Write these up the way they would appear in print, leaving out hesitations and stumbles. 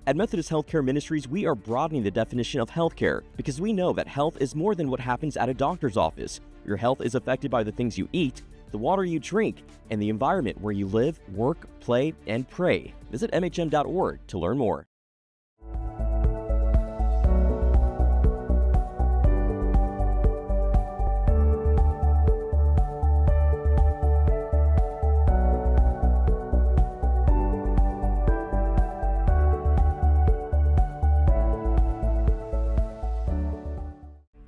At Methodist Healthcare Ministries, we are broadening the definition of healthcare because we know that health is more than what happens at a doctor's office. Your health is affected by the things you eat, the water you drink, and the environment where you live, work, play, and pray. Visit MHM.org to learn more.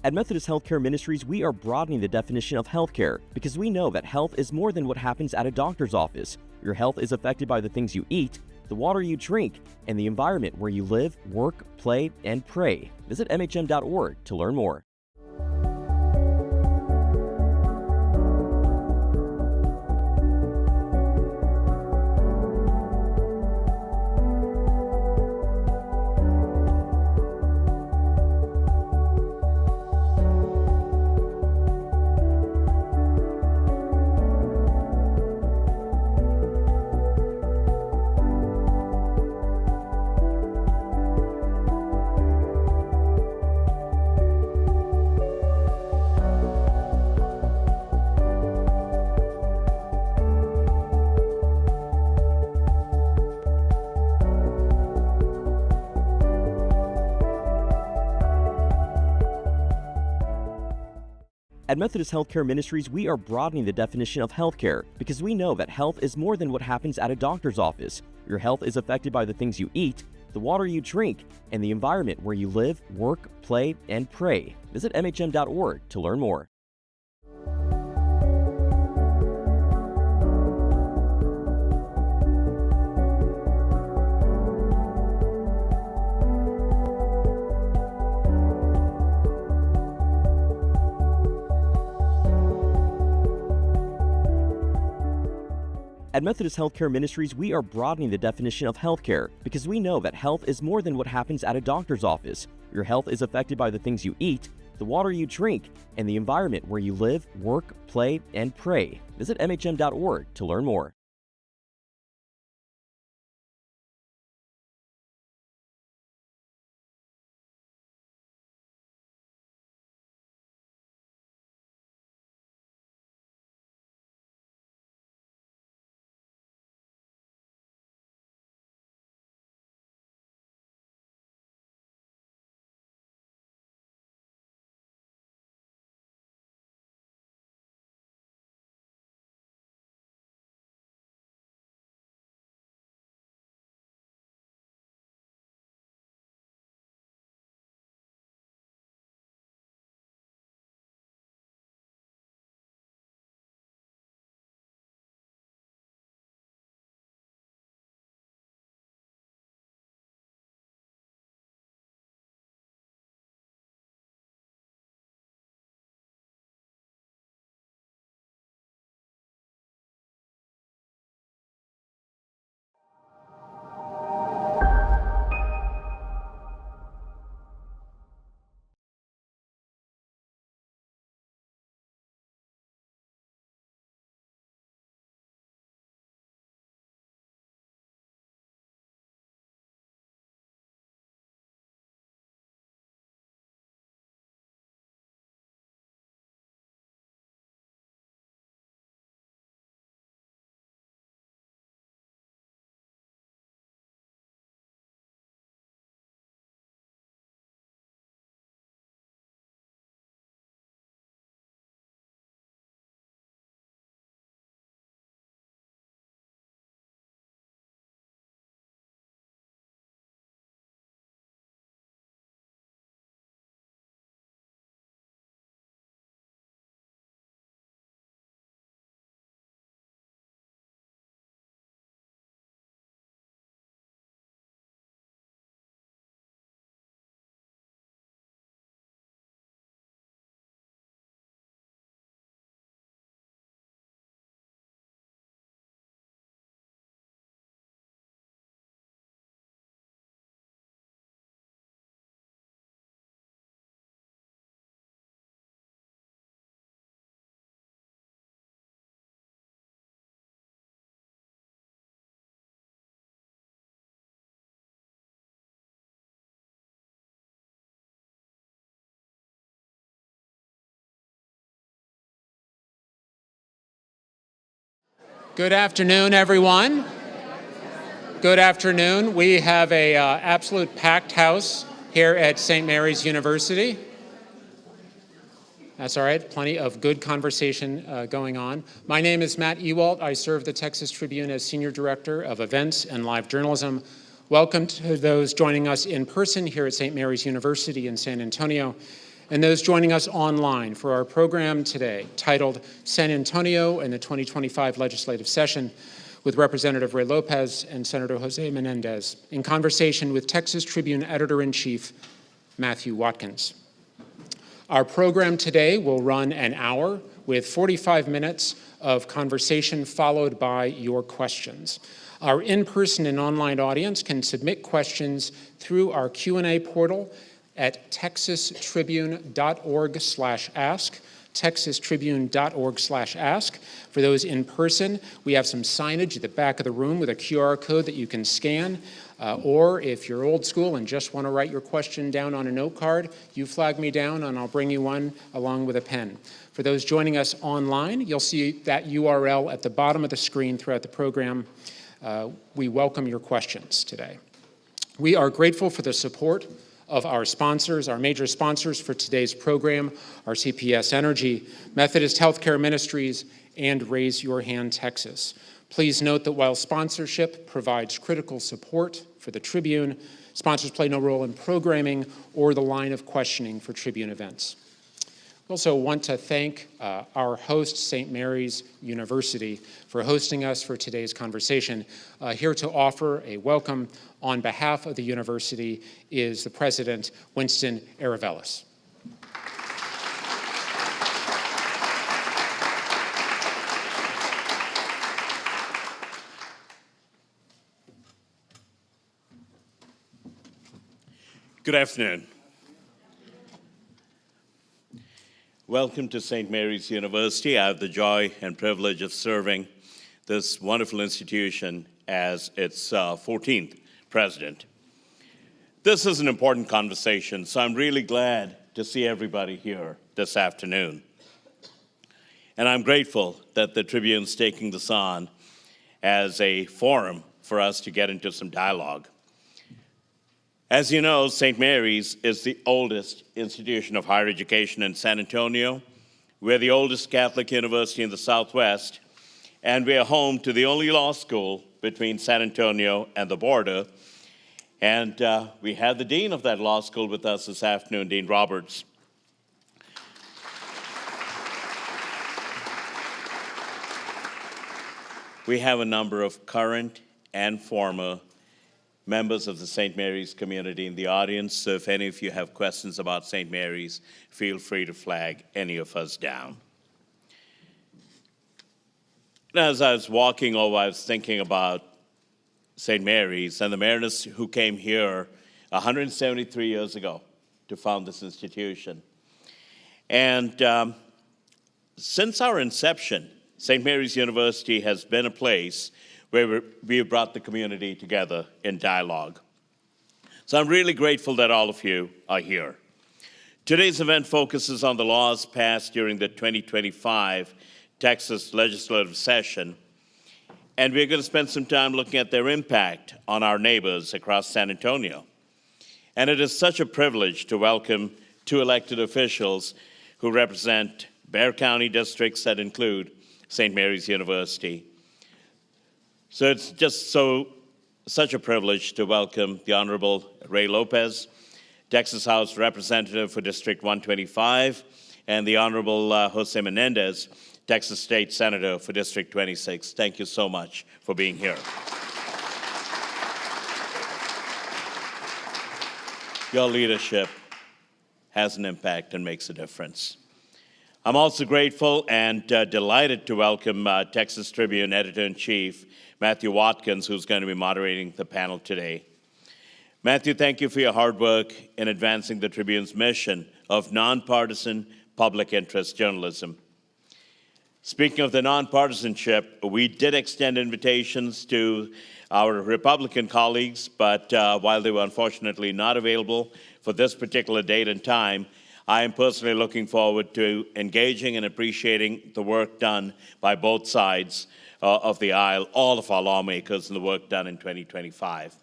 At Methodist Healthcare Ministries, we are broadening the definition of healthcare because we know that health is more than what happens at a doctor's office. Your health is affected by the things you eat, the water you drink, and the environment where you live, work, play, and pray. Visit MHM.org to learn more. At Methodist Healthcare Ministries, we are broadening the definition of healthcare because we know that health is more than what happens at a doctor's office. Your health is affected by the things you eat, the water you drink, and the environment where you live, work, play, and pray. Visit MHM.org to learn more. At Methodist Healthcare Ministries, we are broadening the definition of healthcare because we know that health is more than what happens at a doctor's office. Your health is affected by the things you eat, the water you drink, and the environment where you live, work, play, and pray. Visit MHM.org to learn more. Good afternoon, everyone. Good afternoon. We have a absolute packed house here at St. Mary's University. That's all right. Plenty of good conversation going on. My name is Matt Ewalt. I serve the Texas Tribune as Senior Director of Events and Live Journalism. Welcome to those joining us in person here at St. Mary's University in San Antonio, and those joining us online for our program today titled San Antonio and the 2025 Legislative Session with Representative Ray Lopez and Senator Jose Menendez in conversation with Texas Tribune Editor-in-Chief Matthew Watkins. Our program today will run an hour with 45 minutes of conversation followed by your questions. Our in-person and online audience can submit questions through our Q&A portal at texastribune.org/ask, texastribune.org/ask. For those in person, we have some signage at the back of the room with a QR code that you can scan, or if you're old school and just want to write your question down on a note card, you flag me down and I'll bring you one along with a pen. For those joining us online, you'll see that URL at the bottom of the screen throughout the program. We welcome your questions today. We are grateful for the support of our sponsors. Our major sponsors for today's program are CPS Energy, Methodist Healthcare Ministries, and Raise Your Hand Texas. Please note that while sponsorship provides critical support for the Tribune, sponsors play no role in programming or the line of questioning for Tribune events. We also want to thank our host, St. Mary's University, for hosting us for today's conversation. Here to offer a welcome on behalf of the university is the president, Winston Aravelis. Good afternoon. Welcome to St. Mary's University. I have the joy and privilege of serving this wonderful institution as its 14th president. This is an important conversation, so I'm really glad to see everybody here this afternoon. And I'm grateful that the Tribune's taking this on as a forum for us to get into some dialogue. As you know, St. Mary's is the oldest institution of higher education in San Antonio. We're the oldest Catholic university in the Southwest, and we are home to the only law school between San Antonio and the border. And we have the dean of that law school with us this afternoon, Dean Roberts. We have a number of current and former members of the St. Mary's community in the audience, so if any of you have questions about St. Mary's, feel free to flag any of us down. As I was walking over, I was thinking about St. Mary's and the Mariners who came here 173 years ago to found this institution. And since our inception, St. Mary's University has been a place where we have brought the community together in dialogue. So I'm really grateful that all of you are here. Today's event focuses on the laws passed during the 2025 Texas legislative session, and we're going to spend some time looking at their impact on our neighbors across San Antonio. And it is such a privilege to welcome two elected officials who represent Bexar County districts that include St. Mary's University. So it's just such a privilege to welcome the Honorable Ray Lopez, Texas House Representative for District 125, and the Honorable Jose Menendez, Texas State Senator for District 26. Thank you so much for being here. Your leadership has an impact and makes a difference. I'm also grateful and delighted to welcome Texas Tribune Editor-in-Chief Matthew Watkins, who's going to be moderating the panel today. Matthew, thank you for your hard work in advancing the Tribune's mission of nonpartisan public interest journalism. Speaking of the nonpartisanship, we did extend invitations to our Republican colleagues, but while they were unfortunately not available for this particular date and time, I am personally looking forward to engaging and appreciating the work done by both sides of the aisle, all of our lawmakers, and the work done in 2025.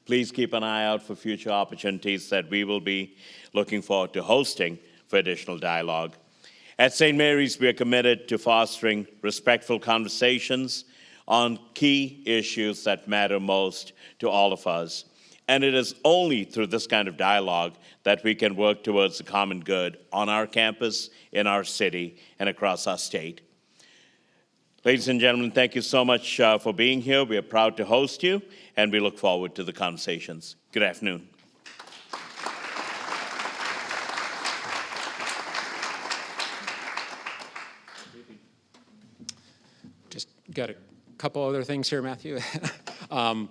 Please keep an eye out for future opportunities that we will be looking forward to hosting for additional dialogue. At St. Mary's, we are committed to fostering respectful conversations on key issues that matter most to all of us. And it is only through this kind of dialogue that we can work towards the common good on our campus, in our city, and across our state. Ladies and gentlemen, thank you so much for being here. We are proud to host you, and we look forward to the conversations. Good afternoon. Just got a couple other things here, Matthew.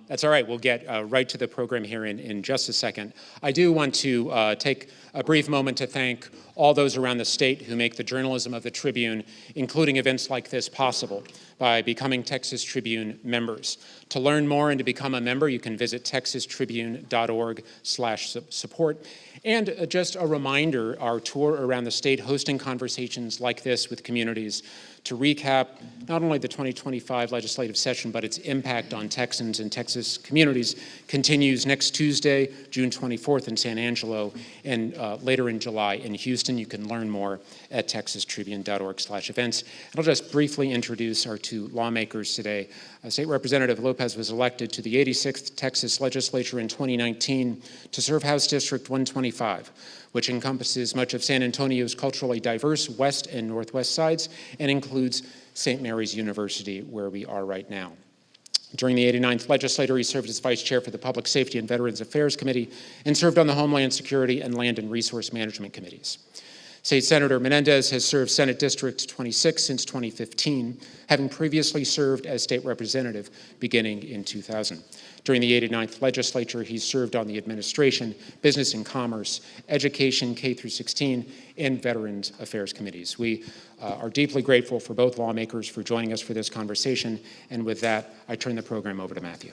That's all right. We'll get right to the program here in just a second. I do want to take a brief moment to thank all those around the state who make the journalism of the Tribune, including events like this, possible by becoming Texas Tribune members. To learn more and to become a member, you can visit texastribune.org/support. And just a reminder, our tour around the state hosting conversations like this with communities to recap not only the 2025 legislative session, but its impact on Texans and Texas communities continues next Tuesday, June 24th in San Angelo, and later in July in Houston. You can learn more at texastribune.org/events. And I'll just briefly introduce our two lawmakers today. State Representative Lopez was elected to the 86th Texas Legislature in 2019 to serve House District 125, which encompasses much of San Antonio's culturally diverse west and northwest sides and includes St. Mary's University, where we are right now. During the 89th legislature, he served as vice chair for the Public Safety and Veterans Affairs Committee and served on the Homeland Security and Land and Resource Management Committees. State Senator Menendez has served Senate District 26 since 2015, having previously served as state representative beginning in 2000. During the 89th legislature, he served on the Administration, Business and Commerce, Education K through 16, and Veterans Affairs Committees. We are deeply grateful for both lawmakers for joining us for this conversation. And with that, I turn the program over to Matthew.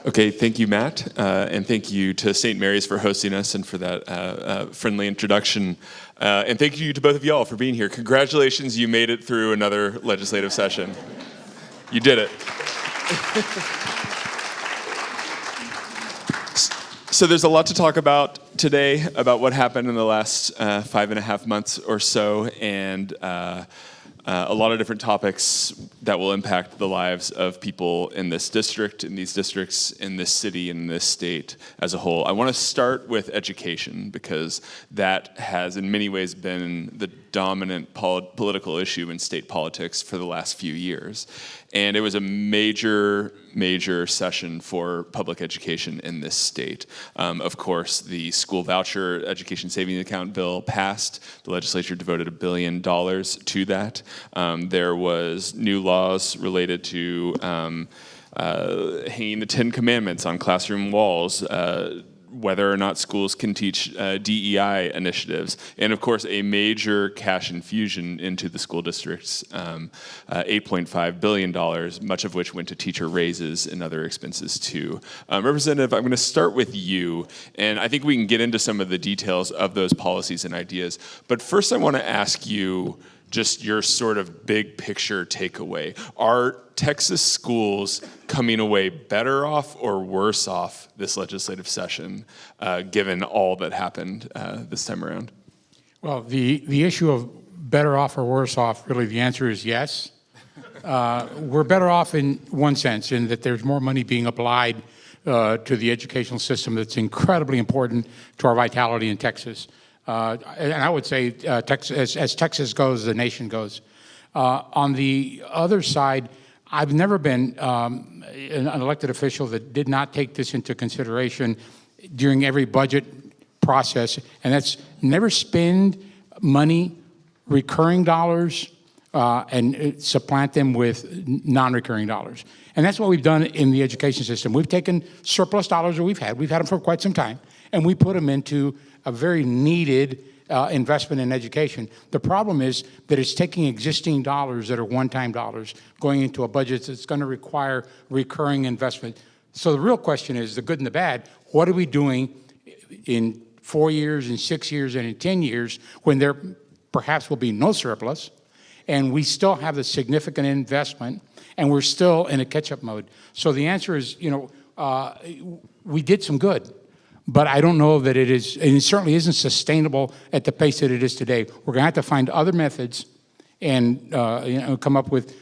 Okay, thank you, Matt, and thank you to St. Mary's for hosting us and for that friendly introduction. And thank you to both of y'all for being here. Congratulations, you made it through another legislative session. You did it. So there's a lot to talk about today about what happened in the last 5.5 months or so, and a lot of different topics that will impact the lives of people in this district, in these districts, in this city, and in this state as a whole. I want to start with education because that has in many ways been the dominant political issue in state politics for the last few years. And it was a major session for public education in this state. Of course, the school voucher education savings account bill passed. The legislature devoted $1 billion to that. There was new laws related to hanging the 10 Commandments on classroom walls, whether or not schools can teach DEI initiatives, and of course a major cash infusion into the school districts, $8.5 billion, much of which went to teacher raises and other expenses too. Representative, I'm going to start with you, and I think we can get into some of the details of those policies and ideas, but first I want to ask you just your sort of big picture takeaway. Are Texas schools coming away better off or worse off this legislative session, given all that happened this time around? Well, the issue of better off or worse off, really the answer is yes. We're better off in one sense, in that there's more money being applied to the educational system that's incredibly important to our vitality in Texas. And I would say Texas, as Texas goes, the nation goes. On the other side, I've never been an elected official that did not take this into consideration during every budget process, and that's never spend money, recurring dollars, and supplant them with non-recurring dollars. And that's what we've done in the education system. We've taken surplus dollars that we've had them for quite some time, and we put them into a very needed investment in education. The problem is that it's taking existing dollars that are one-time dollars, going into a budget that's going to require recurring investment. So the real question is, the good and the bad, what are we doing in 4 years, in 6 years, and in 10 years when there perhaps will be no surplus, and we still have the significant investment, and we're still in a catch-up mode. So the answer is, we did some good, but I don't know that it is, and it certainly isn't sustainable at the pace that it is today. We're going to have to find other methods and come up with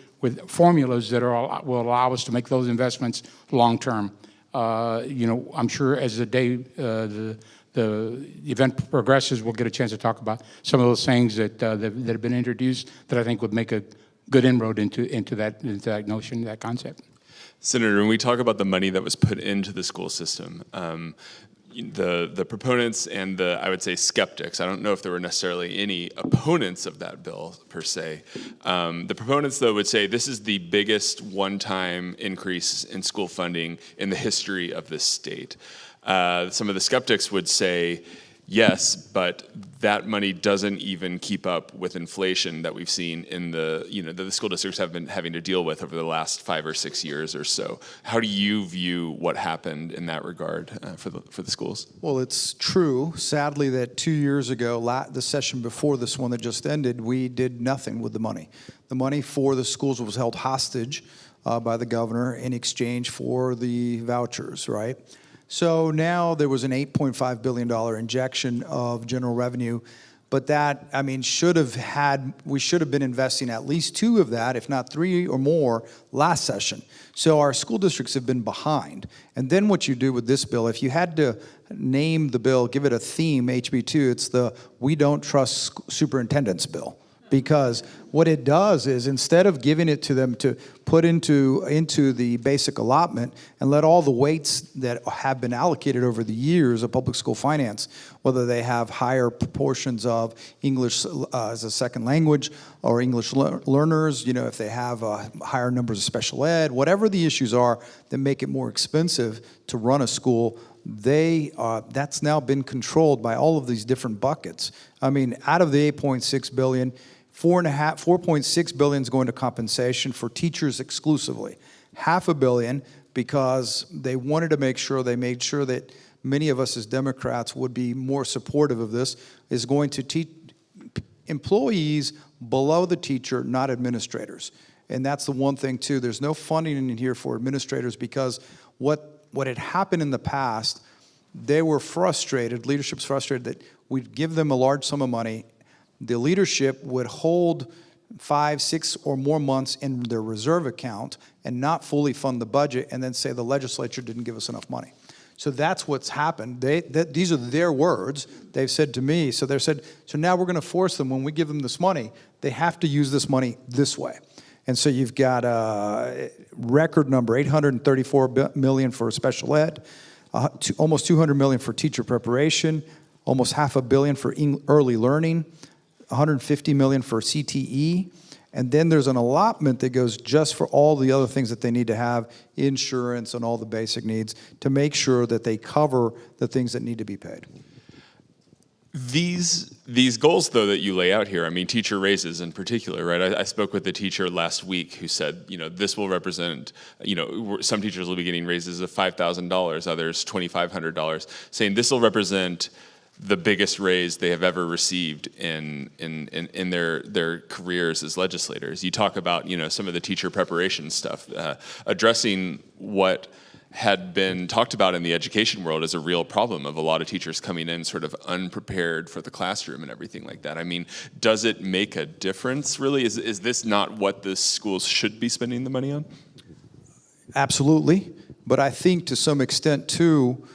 formulas that will allow us to make those investments long-term. I'm sure as the day, the event progresses, we'll get a chance to talk about some of those things that have been introduced that I think would make a good inroad into that notion, that concept. Senator, when we talk about the money that was put into the school system, the proponents and I would say skeptics, I don't know if there were necessarily any opponents of that bill per se. The proponents, though, would say this is the biggest one-time increase in school funding in the history of this state. Some of the skeptics would say, yes, but that money doesn't even keep up with inflation that we've seen in that the school districts have been having to deal with over the last 5 or 6 years or so. How do you view what happened in that regard for the schools? Well, it's true, sadly, that 2 years ago, the session before this one that just ended, we did nothing with the money. The money for the schools was held hostage by the governor in exchange for the vouchers, right? So now there was an $8.5 billion injection of general revenue, but that, we should have been investing at least 2 of that, if not 3 or more, last session. So our school districts have been behind. And then what you do with this bill, if you had to name the bill, give it a theme, HB2, it's the We Don't Trust Superintendents bill. Because what it does is instead of giving it to them to put into the basic allotment and let all the weights that have been allocated over the years of public school finance, whether they have higher proportions of English as a second language or English learners, if they have higher numbers of special ed, whatever the issues are that make it more expensive to run a school, that's now been controlled by all of these different buckets. Out of the $8.6 billion, $4.6 billion is going to compensation for teachers exclusively. $500 million because they wanted to make sure that many of us as Democrats would be more supportive of this, is going to teach employees below the teacher, not administrators. And that's the one thing too. There's no funding in here for administrators because what had happened in the past, they were frustrated, leadership's frustrated that we'd give them a large sum of money. The leadership would hold 5, 6 or more months in their reserve account and not fully fund the budget and then say the legislature didn't give us enough money. So that's what's happened. These are their words. They've said to me, so now we're going to force them, when we give them this money, they have to use this money this way. And so you've got a record number, $834 million for special ed, almost $200 million for teacher preparation, almost $500 million for early learning, $150 million for CTE, and then there's an allotment that goes just for all the other things that they need to have, insurance and all the basic needs, to make sure that they cover the things that need to be paid. These goals, though, that you lay out here, teacher raises in particular, right? I spoke with a teacher last week who said, this will represent, some teachers will be getting raises of $5,000, others $2,500, saying this will represent the biggest raise they have ever received in their careers as legislators. You talk about, some of the teacher preparation stuff, addressing what had been talked about in the education world as a real problem of a lot of teachers coming in sort of unprepared for the classroom and everything like that. Does it make a difference, really? Is this not what the schools should be spending the money on? Absolutely, but I think to some extent, too,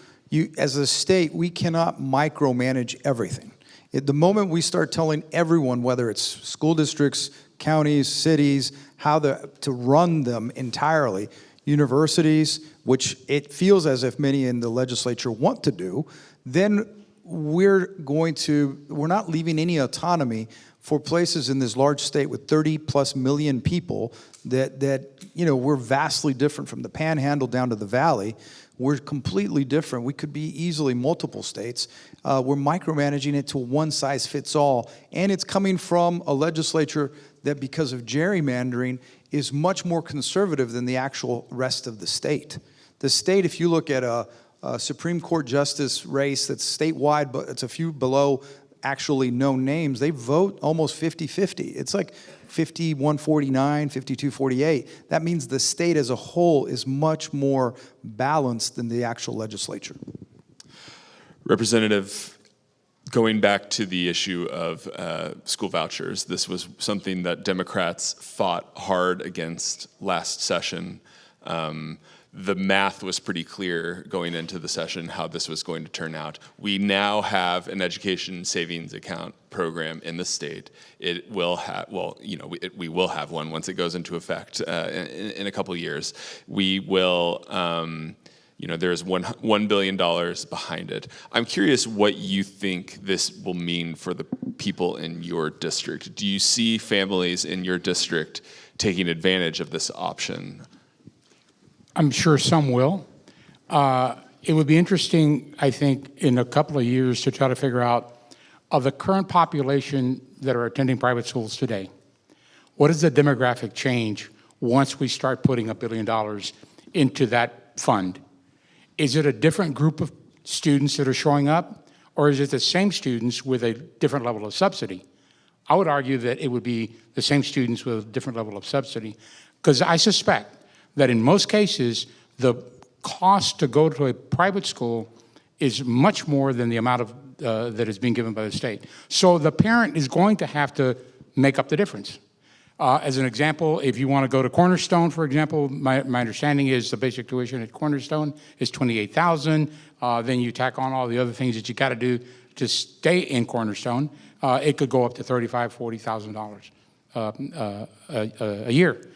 as a state, we cannot micromanage everything. At the moment we start telling everyone, whether it's school districts, counties, cities, how to run them entirely, universities, which it feels as if many in the legislature want to do, then we're not leaving any autonomy for places in this large state with 30+ million people that we're vastly different from the Panhandle down to the Valley. We're completely different. We could be easily multiple states. We're micromanaging it to one size fits all. And it's coming from a legislature that, because of gerrymandering, is much more conservative than the actual rest of the state. The state, if you look at a Supreme Court justice race that's statewide, but it's a few below actually known names, they vote almost 50-50. It's like 51-49, 52-48. That means the state as a whole is much more balanced than the actual legislature. Representative, going back to the issue of school vouchers, this was something that Democrats fought hard against last session. The math was pretty clear going into the session how this was going to turn out. We now have an education savings account program in the state. It will have, well, you know, we will have one once it goes into effect in a couple of years. We will, you know, there's $1 billion behind it. I'm curious what you think this will mean for the people in your district. Do you see families in your district taking advantage of this option? I'm sure some will. It would be interesting, I think, in a couple of years to try to figure out, of the current population that are attending private schools today, what is the demographic change once we start putting $1 billion into that fund? Is it a different group of students that are showing up, or is it the same students with a different level of subsidy? I would argue that it would be the same students with a different level of subsidy, because I suspect that in most cases, the cost to go to a private school is much more than the amount of that is being given by the state. So the parent is going to have to make up the difference. As an example, if you want to go to Cornerstone, for example, my understanding is the basic tuition at Cornerstone is $28,000. Then you tack on all the other things that you got to do to stay in Cornerstone. It could go up to $35,000, $40,000 a year.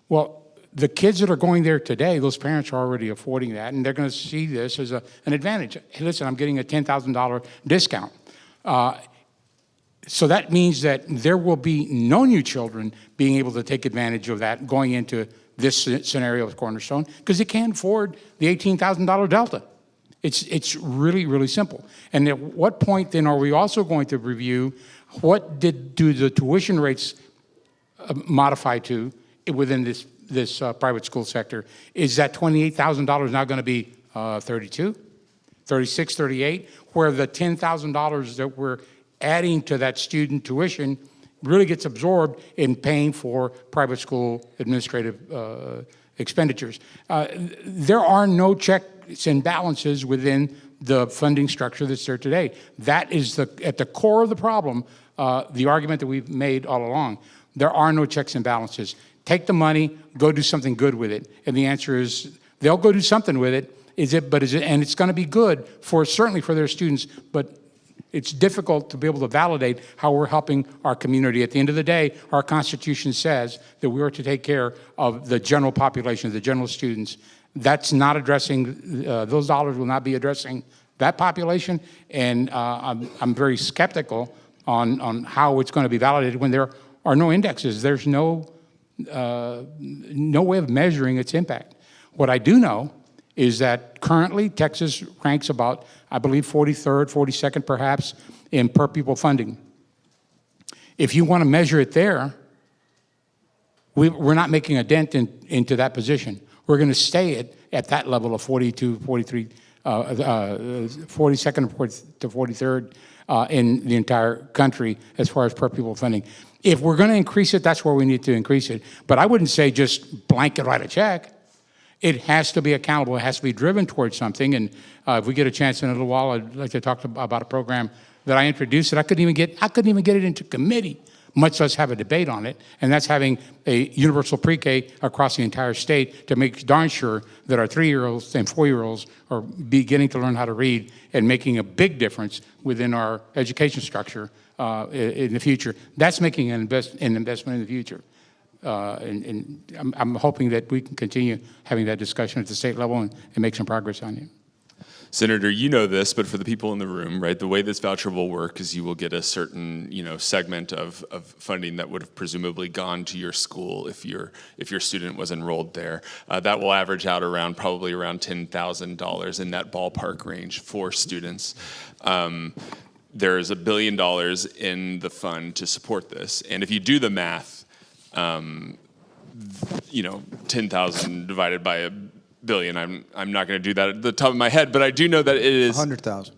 Well, the kids that are going there today, those parents are already affording that, and they're going to see this as an advantage. Hey, listen, I'm getting a $10,000 discount. So that means that there will be no new children being able to take advantage of that going into this scenario with Cornerstone, because they can't afford the $18,000 delta. It's really, really simple. And at what point then are we also going to review what do the tuition rates modify to within this private school sector? Is that $28,000 now going to be 32, 36, 38, where the $10,000 that we're adding to that student tuition really gets absorbed in paying for private school administrative expenditures? There are no checks and balances within the funding structure that's there today. That is at the core of the problem, the argument that we've made all along. There are no checks and balances. Take the money, go do something good with it. And the answer is they'll go do something with it. And it's going to be good certainly for their students, but it's difficult to be able to validate how we're helping our community. At the end of the day, our Constitution says that we are to take care of the general population, the general students. That's not addressing, those dollars will not be addressing that population, and I'm very skeptical on how it's going to be validated when there are no indexes. There's no way of measuring its impact. What I do know is that currently Texas ranks about, I believe, 43rd, 42nd perhaps, in per pupil funding. If you want to measure it there, we're not making a dent into that position. We're going to stay at that level of 42, 43, 42nd to 43rd in the entire country as far as per pupil funding. If we're going to increase it, that's where we need to increase it. But I wouldn't say just blanket write a check. It has to be accountable. It has to be driven towards something. And if we get a chance in a little while, I'd like to talk about a program that I introduced that I couldn't even get it into committee, much less have a debate on it. And that's having a universal pre-K across the entire state to make darn sure that our 3-year-olds and 4-year-olds are beginning to learn how to read and making a big difference within our education structure in the future. That's making an investment in the future. And I'm hoping that we can continue having that discussion at the state level and make some progress on it. Senator, you know this, but for the people in the room, right, the way this voucher will work is you will get a certain, segment of funding that would have presumably gone to your school if your student was enrolled there. That will average out probably around $10,000 in that ballpark range for students. There's $1 billion in the fund to support this, and if you do the math, 10,000 divided by $1 billion. I'm not going to do that at the top of my head, but I do know that it is 100,000.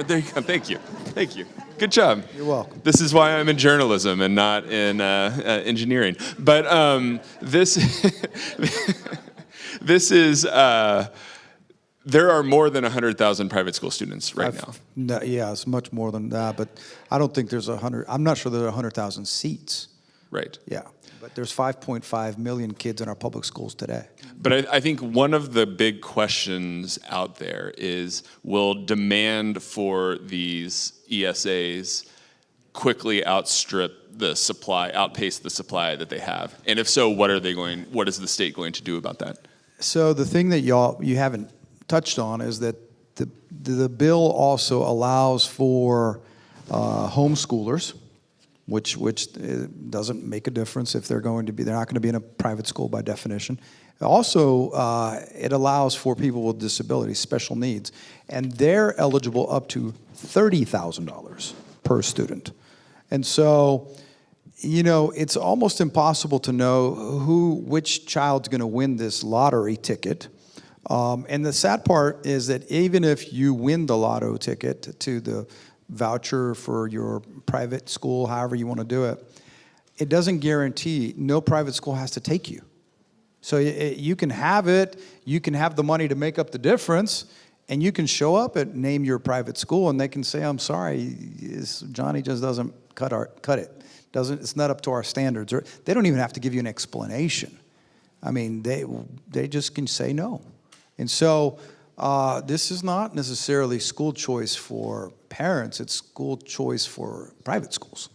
There you go. Thank you. Good job. You're welcome. This is why I'm in journalism and not in engineering. But this this is there are more than 100,000 private school students right now. No, yeah, it's much more than that, but I don't think there's 100. I'm not sure there are 100,000 seats. Right. Yeah, but there's 5.5 million kids in our public schools today. But I think one of the big questions out there is, will demand for these ESAs quickly outpace the supply that they have? And if so, what is the state going to do about that? So the thing that you haven't touched on is that the bill also allows for homeschoolers, which doesn't make a difference if they're not going to be in a private school by definition. Also, it allows for people with disabilities, special needs, and they're eligible up to $30,000 per student. And so, it's almost impossible to know which child's going to win this lottery ticket. And the sad part is that even if you win the lotto ticket to the voucher for your private school, however you want to do it, it doesn't guarantee no private school has to take you. So you can have it, you can have the money to make up the difference, and you can show up at name your private school, and they can say, "I'm sorry, Johnny just doesn't cut it. It's not up to our standards." Or they don't even have to give you an explanation. I mean, they just can say no. And so this is not necessarily school choice for parents, it's school choice for private schools.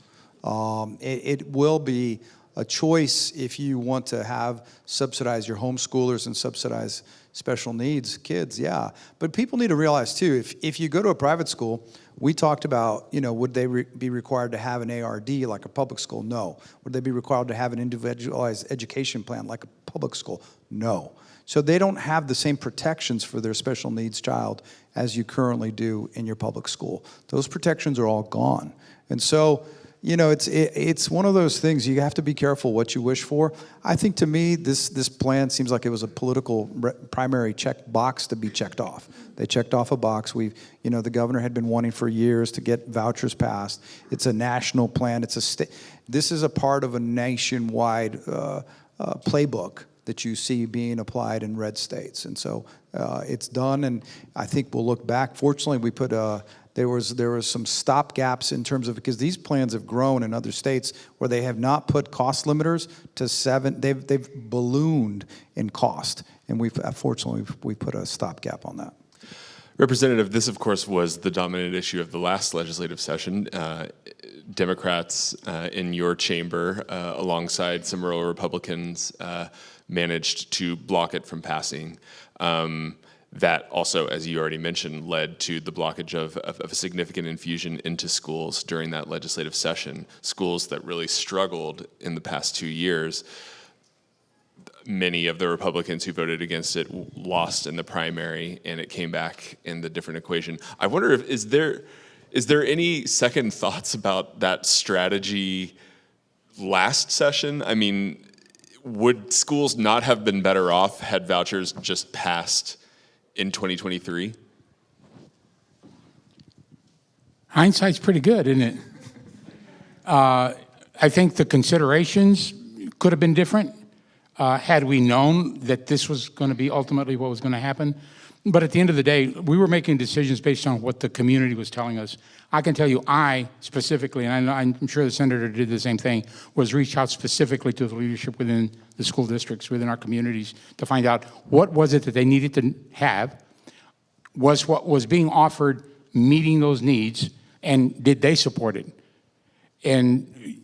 It will be a choice if you want to subsidize your homeschoolers and subsidize special needs kids, yeah. But people need to realize too, if you go to a private school, we talked about, would they be required to have an ARD like a public school? No. Would they be required to have an individualized education plan like a public school? No. So they don't have the same protections for their special needs child as you currently do in your public school. Those protections are all gone. And so, it's one of those things, you have to be careful what you wish for. I think to me, this plan seems like it was a political primary check box to be checked off. They checked off a box. The governor had been wanting for years to get vouchers passed. It's a national plan. This is a part of a nationwide playbook that you see being applied in red states. And so it's done, and I think we'll look back. Fortunately, we put there was some stop gaps in terms of, because these plans have grown in other states where they have not put cost limiters to 7. They've ballooned in cost, and fortunately we put a stopgap on that. Representative, this of course was the dominant issue of the last legislative session. Democrats in your chamber, alongside some rural Republicans, managed to block it from passing. That also, as you already mentioned, led to the blockage of a significant infusion into schools during that legislative session, schools that really struggled in the past 2 years. Many of the Republicans who voted against it lost in the primary, and it came back in the different equation. I wonder is there any second thoughts about that strategy last session? I mean, would schools not have been better off had vouchers just passed in 2023? Hindsight's pretty good, isn't it? I think the considerations could have been different had we known that this was going to be ultimately what was going to happen. But at the end of the day, we were making decisions based on what the community was telling us. I can tell you, I specifically, and I'm sure the senator did the same thing, was reach out specifically to the leadership within the school districts, within our communities, to find out what was it that they needed to have, was what was being offered meeting those needs, and did they support it? And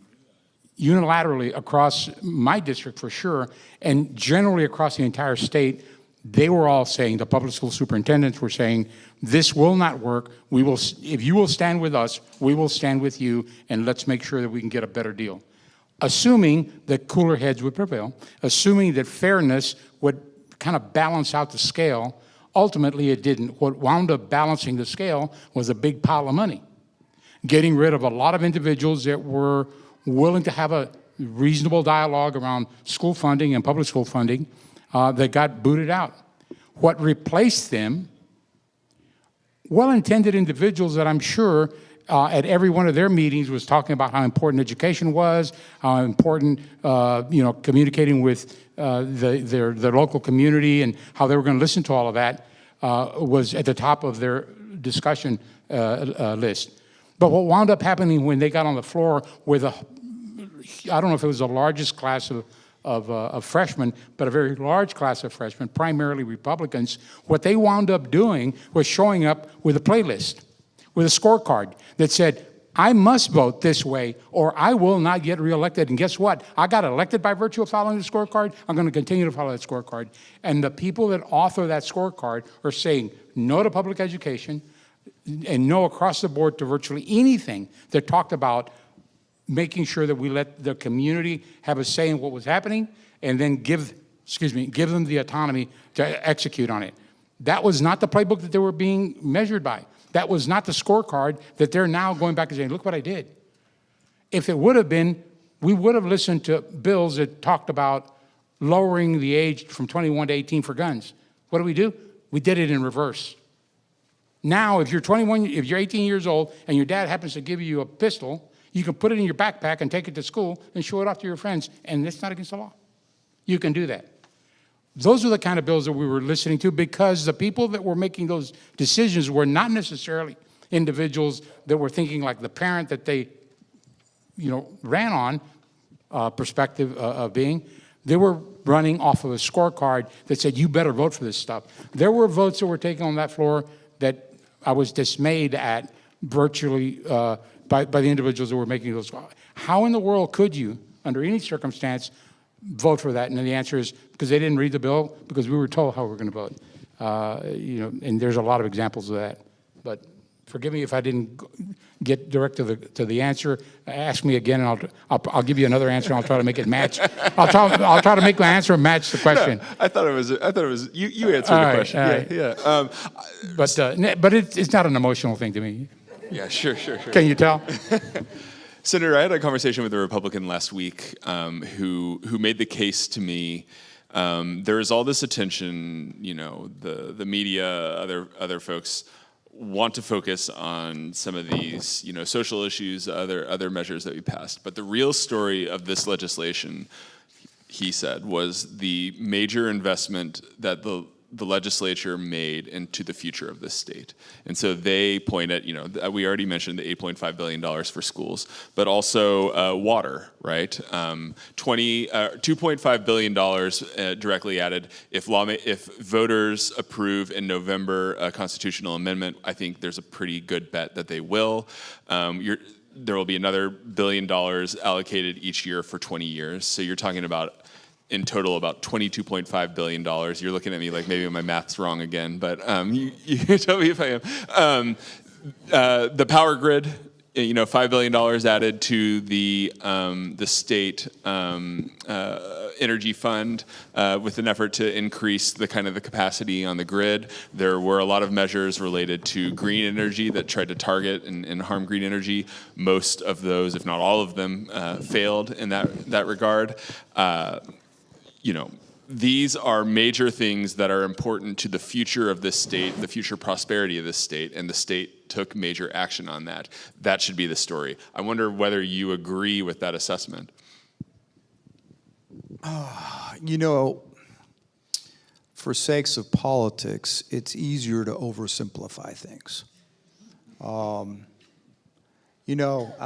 unilaterally across my district for sure, and generally across the entire state, they were all saying, the public school superintendents were saying, this will not work. If you will stand with us, we will stand with you, and let's make sure that we can get a better deal. Assuming that cooler heads would prevail, assuming that fairness would kind of balance out the scale. Ultimately, it didn't. What wound up balancing the scale was a big pile of money, getting rid of a lot of individuals that were willing to have a reasonable dialogue around school funding and public school funding that got booted out. What replaced them, well-intended individuals that I'm sure at every one of their meetings was talking about how important education was, how important, communicating with their local community and how they were going to listen to all of that was at the top of their discussion list. But what wound up happening when they got on the floor with I don't know if it was the largest class of freshmen, but a very large class of freshmen, primarily Republicans, what they wound up doing was showing up with a playlist, with a scorecard that said, I must vote this way or I will not get reelected. And guess what? I got elected by virtue of following the scorecard. I'm going to continue to follow that scorecard. And the people that author that scorecard are saying no to public education and no across the board to virtually anything that talked about making sure that we let the community have a say in what was happening and then give them the autonomy to execute on it. That was not the playbook that they were being measured by. That was not the scorecard that they're now going back and saying, look what I did. If it would have been, we would have listened to bills that talked about lowering the age from 21 to 18 for guns. What do? We did it in reverse. Now, if you're 18 years old and your dad happens to give you a pistol, you can put it in your backpack and take it to school and show it off to your friends, and it's not against the law. You can do that. Those are the kind of bills that we were listening to because the people that were making those decisions were not necessarily individuals that were thinking like the parent that they, ran on perspective of being. They were running off of a scorecard that said, you better vote for this stuff. There were votes that were taken on that floor that I was dismayed at virtually by the individuals that were making those. How in the world could you, under any circumstance, vote for that? And then the answer is because they didn't read the bill, because we were told how we were going to vote. And there's a lot of examples of that. But forgive me if I didn't get direct to the answer. Ask me again, and I'll give you another answer. And I'll try to make it match. I'll try to make my answer match the question. No, I thought it was you answered the question. Right. Yeah. But it's not an emotional thing to me. Yeah, sure. Can you tell? Senator, I had a conversation with a Republican last week who made the case to me. There is all this attention, the media, other folks want to focus on some of these, social issues, other measures that we passed. But the real story of this legislation, he said, was the major investment that the legislature made into the future of this state. And so they point at, we already mentioned the $8.5 billion for schools, but also water, right? $2.5 billion directly added. If voters approve in November a constitutional amendment, I think there's a pretty good bet that they will. There will be another $1 billion allocated each year for 20 years. So you're talking about in total about $22.5 billion. You're looking at me like maybe my math's wrong again, but you tell me if I am. The power grid, $5 billion added to the state energy fund with an effort to increase the capacity on the grid. There were a lot of measures related to green energy that tried to target and harm green energy. Most of those, if not all of them, failed in that regard. These are major things that are important to the future of this state, the future prosperity of this state, and the state took major action on that. That should be the story. I wonder whether you agree with that assessment. For sakes of politics, it's easier to oversimplify things. I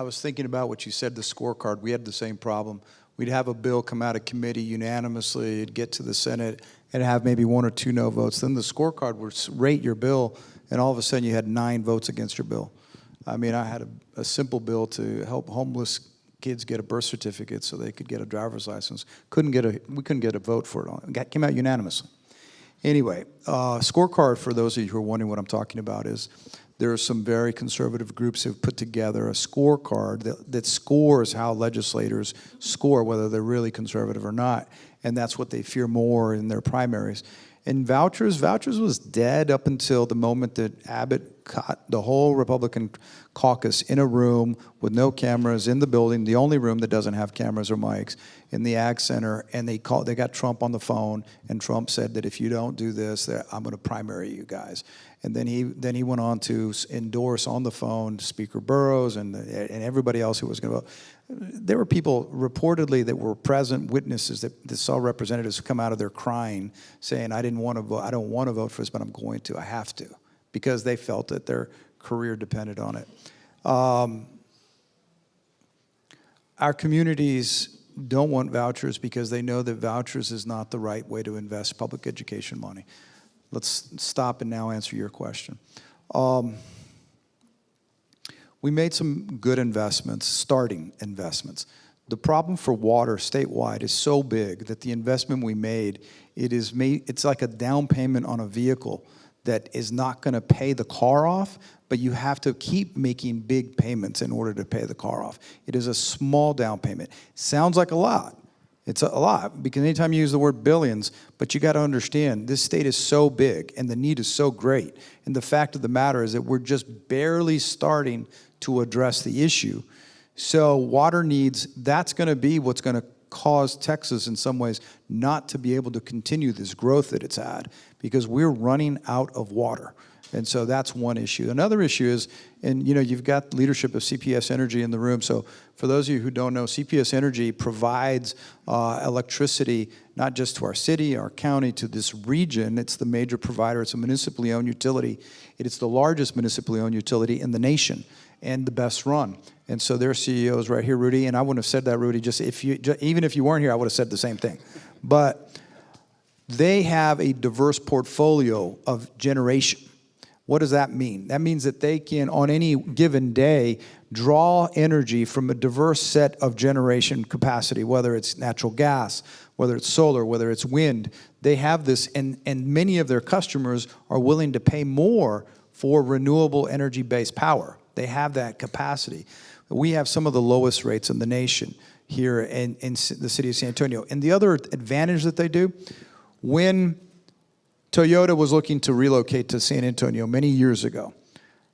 was thinking about what you said, the scorecard. We had the same problem. We'd have a bill come out of committee unanimously, it'd get to the Senate, and have maybe 1 or 2 no votes. Then the scorecard would rate your bill, and all of a sudden you had 9 votes against your bill. I had a simple bill to help homeless kids get a birth certificate so they could get a driver's license. We couldn't get a vote for it. It came out unanimously. Anyway, scorecard, for those of you who are wondering what I'm talking about, is there are some very conservative groups who have put together a scorecard that scores how legislators score, whether they're really conservative or not, and that's what they fear more in their primaries. And vouchers was dead up until the moment that Abbott caught the whole Republican caucus in a room with no cameras in the building, the only room that doesn't have cameras or mics, in the Ag Center, and they got Trump on the phone, and Trump said that if you don't do this, that I'm going to primary you guys. And then he went on to endorse on the phone Speaker Burrows and everybody else who was going to vote. There were people reportedly that were present, witnesses that saw representatives come out of there crying, saying, I didn't want to vote, I don't want to vote for this, but I'm going to, I have to, because they felt that their career depended on it. Our communities don't want vouchers because they know that vouchers is not the right way to invest public education money. Let's stop and now answer your question. We made some good investments, starting investments. The problem for water statewide is so big that the investment we made, it's like a down payment on a vehicle that is not going to pay the car off, but you have to keep making big payments in order to pay the car off. It is a small down payment. Sounds like a lot. It's a lot, because anytime you use the word billions, but you got to understand, this state is so big and the need is so great. And the fact of the matter is that we're just barely starting to address the issue. So water needs, that's going to be what's going to cause Texas in some ways not to be able to continue this growth that it's had, because we're running out of water. And so that's one issue. Another issue is, and you've got leadership of CPS Energy in the room. So for those of you who don't know, CPS Energy provides electricity not just to our city, our county, to this region. It's the major provider. It's a municipally owned utility. It is the largest municipally owned utility in the nation and the best run. And so their CEO is right here, Rudy. And I wouldn't have said that, Rudy, even if you weren't here, I would have said the same thing. But they have a diverse portfolio of generation. What does that mean? That means that they can, on any given day, draw energy from a diverse set of generation capacity, whether it's natural gas, whether it's solar, whether it's wind. They have this, and many of their customers are willing to pay more for renewable energy-based power. They have that capacity. We have some of the lowest rates in the nation here in the city of San Antonio. And the other advantage that they do, when Toyota was looking to relocate to San Antonio many years ago,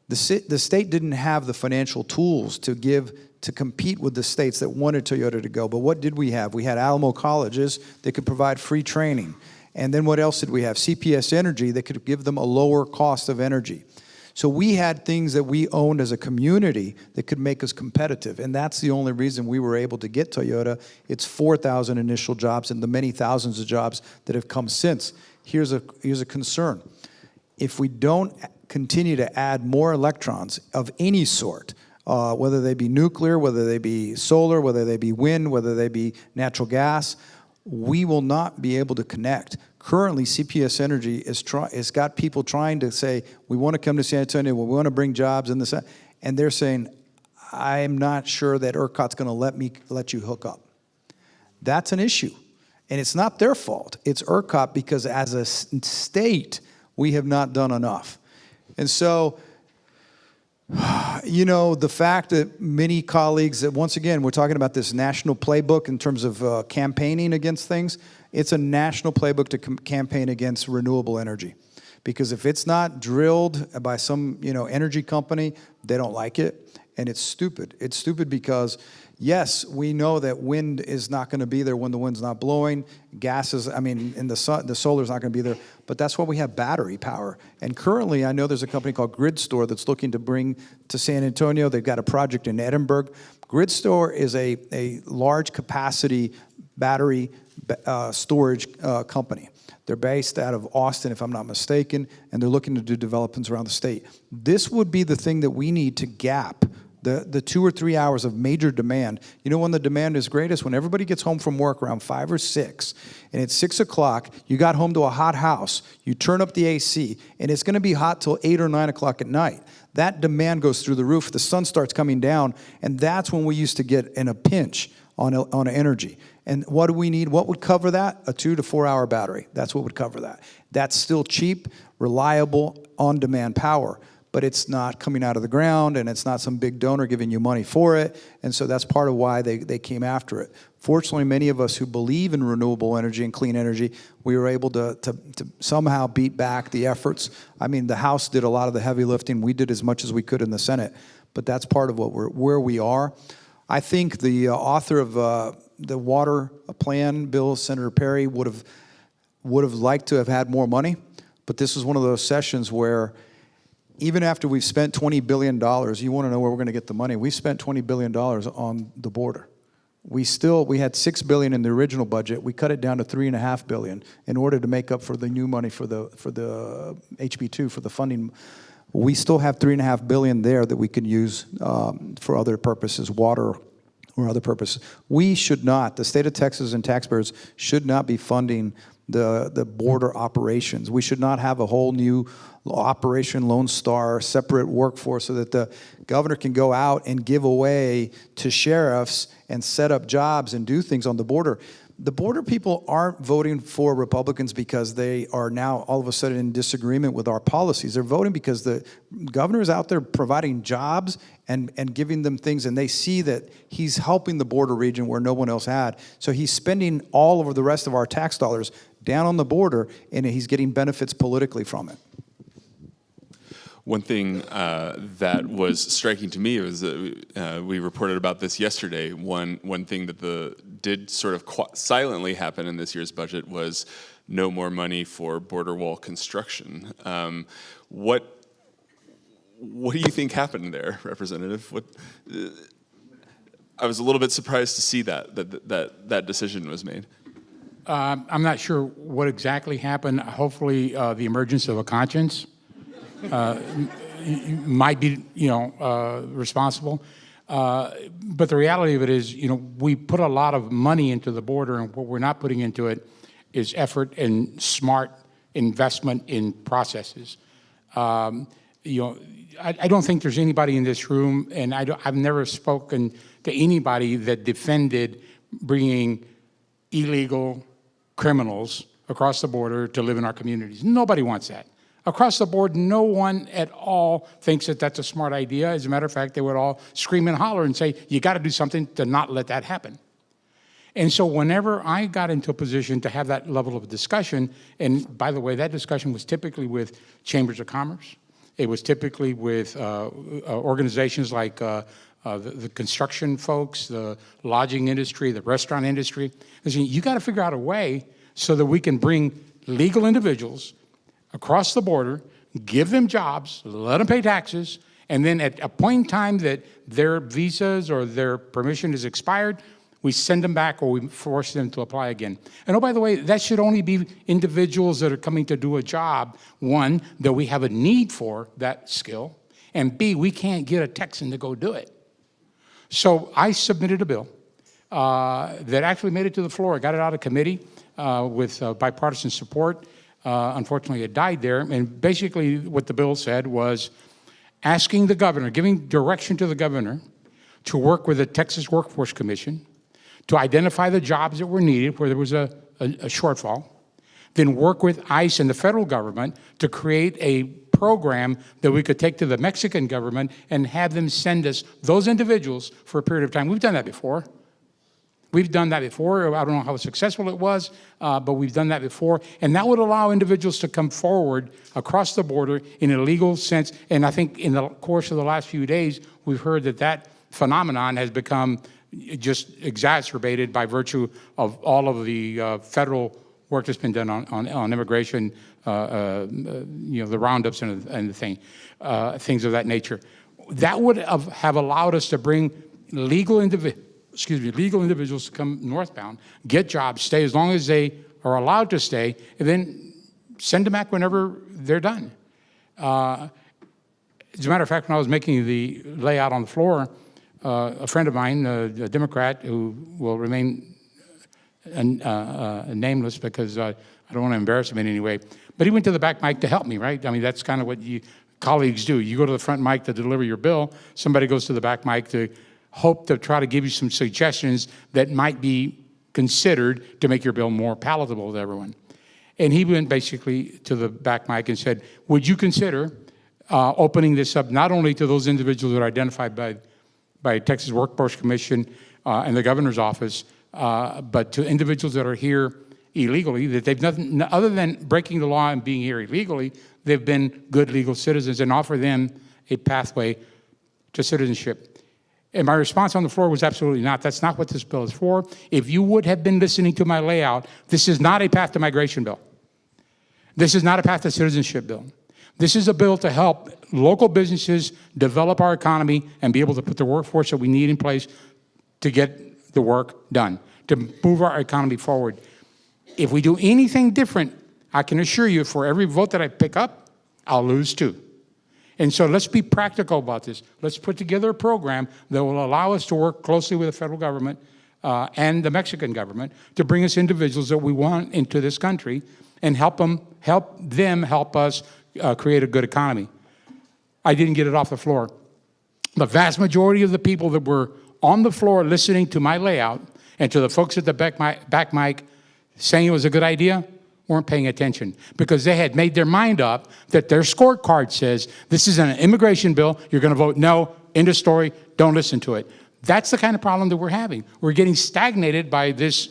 the state didn't have the financial tools to compete with the states that wanted Toyota to go. But what did we have? We had Alamo colleges that could provide free training. And then what else did we have? CPS Energy that could give them a lower cost of energy. So we had things that we owned as a community that could make us competitive. And that's the only reason we were able to get Toyota. It's 4,000 initial jobs and the many thousands of jobs that have come since. Here's a concern. If we don't continue to add more electrons of any sort, whether they be nuclear, whether they be solar, whether they be wind, whether they be natural gas, we will not be able to connect. Currently, CPS Energy has got people trying to say, we want to come to San Antonio, we want to bring jobs in this, and they're saying, I'm not sure that ERCOT's going to let you hook up. That's an issue. And it's not their fault. It's ERCOT, because as a state, we have not done enough. And so, the fact that many colleagues, that once again, we're talking about this national playbook in terms of campaigning against things. It's a national playbook to campaign against renewable energy. Because if it's not drilled by some, energy company, they don't like it. And it's stupid. It's stupid because, yes, we know that wind is not going to be there when the wind's not blowing. Gas is, and the solar is not going to be there. But that's why we have battery power. And currently, I know there's a company called GridStore that's looking to bring to San Antonio. They've got a project in Edinburgh. GridStore is a large capacity battery storage company. They're based out of Austin, if I'm not mistaken, and they're looking to do developments around the state. This would be the thing that we need to gap the 2 or 3 hours of major demand. When the demand is greatest? When everybody gets home from work around 5 or 6, and it's 6 o'clock, you got home to a hot house, you turn up the AC, and it's going to be hot till 8 or 9 o'clock at night. That demand goes through the roof. The sun starts coming down, and that's when we used to get in a pinch on energy. And what do we need? What would cover that? A 2 to 4 hour battery. That's what would cover that. That's still cheap, reliable, on-demand power. but it's not coming out of the ground, and it's not some big donor giving you money for it. And so that's part of why they came after it. Fortunately, many of us who believe in renewable energy and clean energy, we were able to somehow beat back the efforts. I mean, the House did a lot of the heavy lifting. We did as much as we could in the Senate, but that's part of where we are. I think the author of the water plan bill, Senator Perry, would have liked to have had more money, but this is one of those sessions where even after we've spent $20 billion, you want to know where we're going to get the money. We spent $20 billion on the border. We had $6 billion in the original budget. We cut it down to $3.5 billion in order to make up for the new money for the HB2, for the funding. We still have $3.5 billion there that we can use for other purposes, water or other purposes. We should not, the state of Texas and taxpayers should not be funding the border operations. We should not have a whole new Operation Lone Star separate workforce so that the governor can go out and give away to sheriffs and set up jobs and do things on the border. The border people aren't voting for Republicans because they are now all of a sudden in disagreement with our policies. They're voting because the governor is out there providing jobs and giving them things, and they see that he's helping the border region where no one else had. So he's spending all of the rest of our tax dollars down on the border, and he's getting benefits politically from it. One thing that was striking to me was that we reported about this yesterday. One thing that did sort of silently happen in this year's budget was no more money for border wall construction. What do you think happened there, Representative? I was a little bit surprised to see that decision was made. I'm not sure what exactly happened. Hopefully, the emergence of a conscience might be, responsible. But the reality of it is, we put a lot of money into the border, and what we're not putting into it is effort and smart investment in processes. I don't think there's anybody in this room, and I've never spoken to anybody that defended bringing illegal criminals across the border to live in our communities. Nobody wants that. Across the board, no one at all thinks that that's a smart idea. As a matter of fact, they would all scream and holler and say, you got to do something to not let that happen. And so whenever I got into a position to have that level of discussion, and by the way, that discussion was typically with chambers of commerce. It was typically with organizations like the construction folks, the lodging industry, the restaurant industry. You got to figure out a way so that we can bring legal individuals across the border, give them jobs, let them pay taxes, and then at a point in time that their visas or their permission is expired, we send them back or we force them to apply again. And oh, by the way, that should only be individuals that are coming to do a job, one, that we have a need for that skill, and B, we can't get a Texan to go do it. So I submitted a bill that actually made it to the floor. I got it out of committee with bipartisan support. Unfortunately, it died there. And basically what the bill said was asking the governor, giving direction to the governor to work with the Texas Workforce Commission to identify the jobs that were needed where there was a shortfall, then work with ICE and the federal government to create a program that we could take to the Mexican government and have them send us those individuals for a period of time. We've done that before. We've done that before. I don't know how successful it was, but we've done that before. And that would allow individuals to come forward across the border in a legal sense. And I think in the course of the last few days, we've heard that phenomenon has become just exacerbated by virtue of all of the federal work that's been done on immigration, the roundups and the things of that nature. That would have allowed us to bring legal individuals to come northbound, get jobs, stay as long as they are allowed to stay, and then send them back whenever they're done. As a matter of fact, when I was making the layout on the floor, a friend of mine, a Democrat who will remain nameless because I don't want to embarrass him in any way, but he went to the back mic to help me, right? I mean, that's kind of what colleagues do. You go to the front mic to deliver your bill, somebody goes to the back mic to hope to try to give you some suggestions that might be considered to make your bill more palatable to everyone. And he went basically to the back mic and said, would you consider opening this up not only to those individuals that are identified by Texas Workforce Commission and the governor's office, but to individuals that are here illegally, that they've nothing, other than breaking the law and being here illegally, they've been good legal citizens, and offer them a pathway to citizenship. And my response on the floor was absolutely not. That's not what this bill is for. If you would have been listening to my layout, this is not a path to migration bill. This is not a path to citizenship bill. This is a bill to help local businesses develop our economy and be able to put the workforce that we need in place to get the work done, to move our economy forward. If we do anything different, I can assure you for every vote that I pick up, I'll lose 2. And so let's be practical about this. Let's put together a program that will allow us to work closely with the federal government and the Mexican government to bring us individuals that we want into this country and help them help us create a good economy. I didn't get it off the floor. The vast majority of the people that were on the floor listening to my layout and to the folks at the back mic saying it was a good idea weren't paying attention, because they had made their mind up that their scorecard says this is an immigration bill, you're going to vote no, end of story, don't listen to it. That's the kind of problem that we're having. We're getting stagnated by this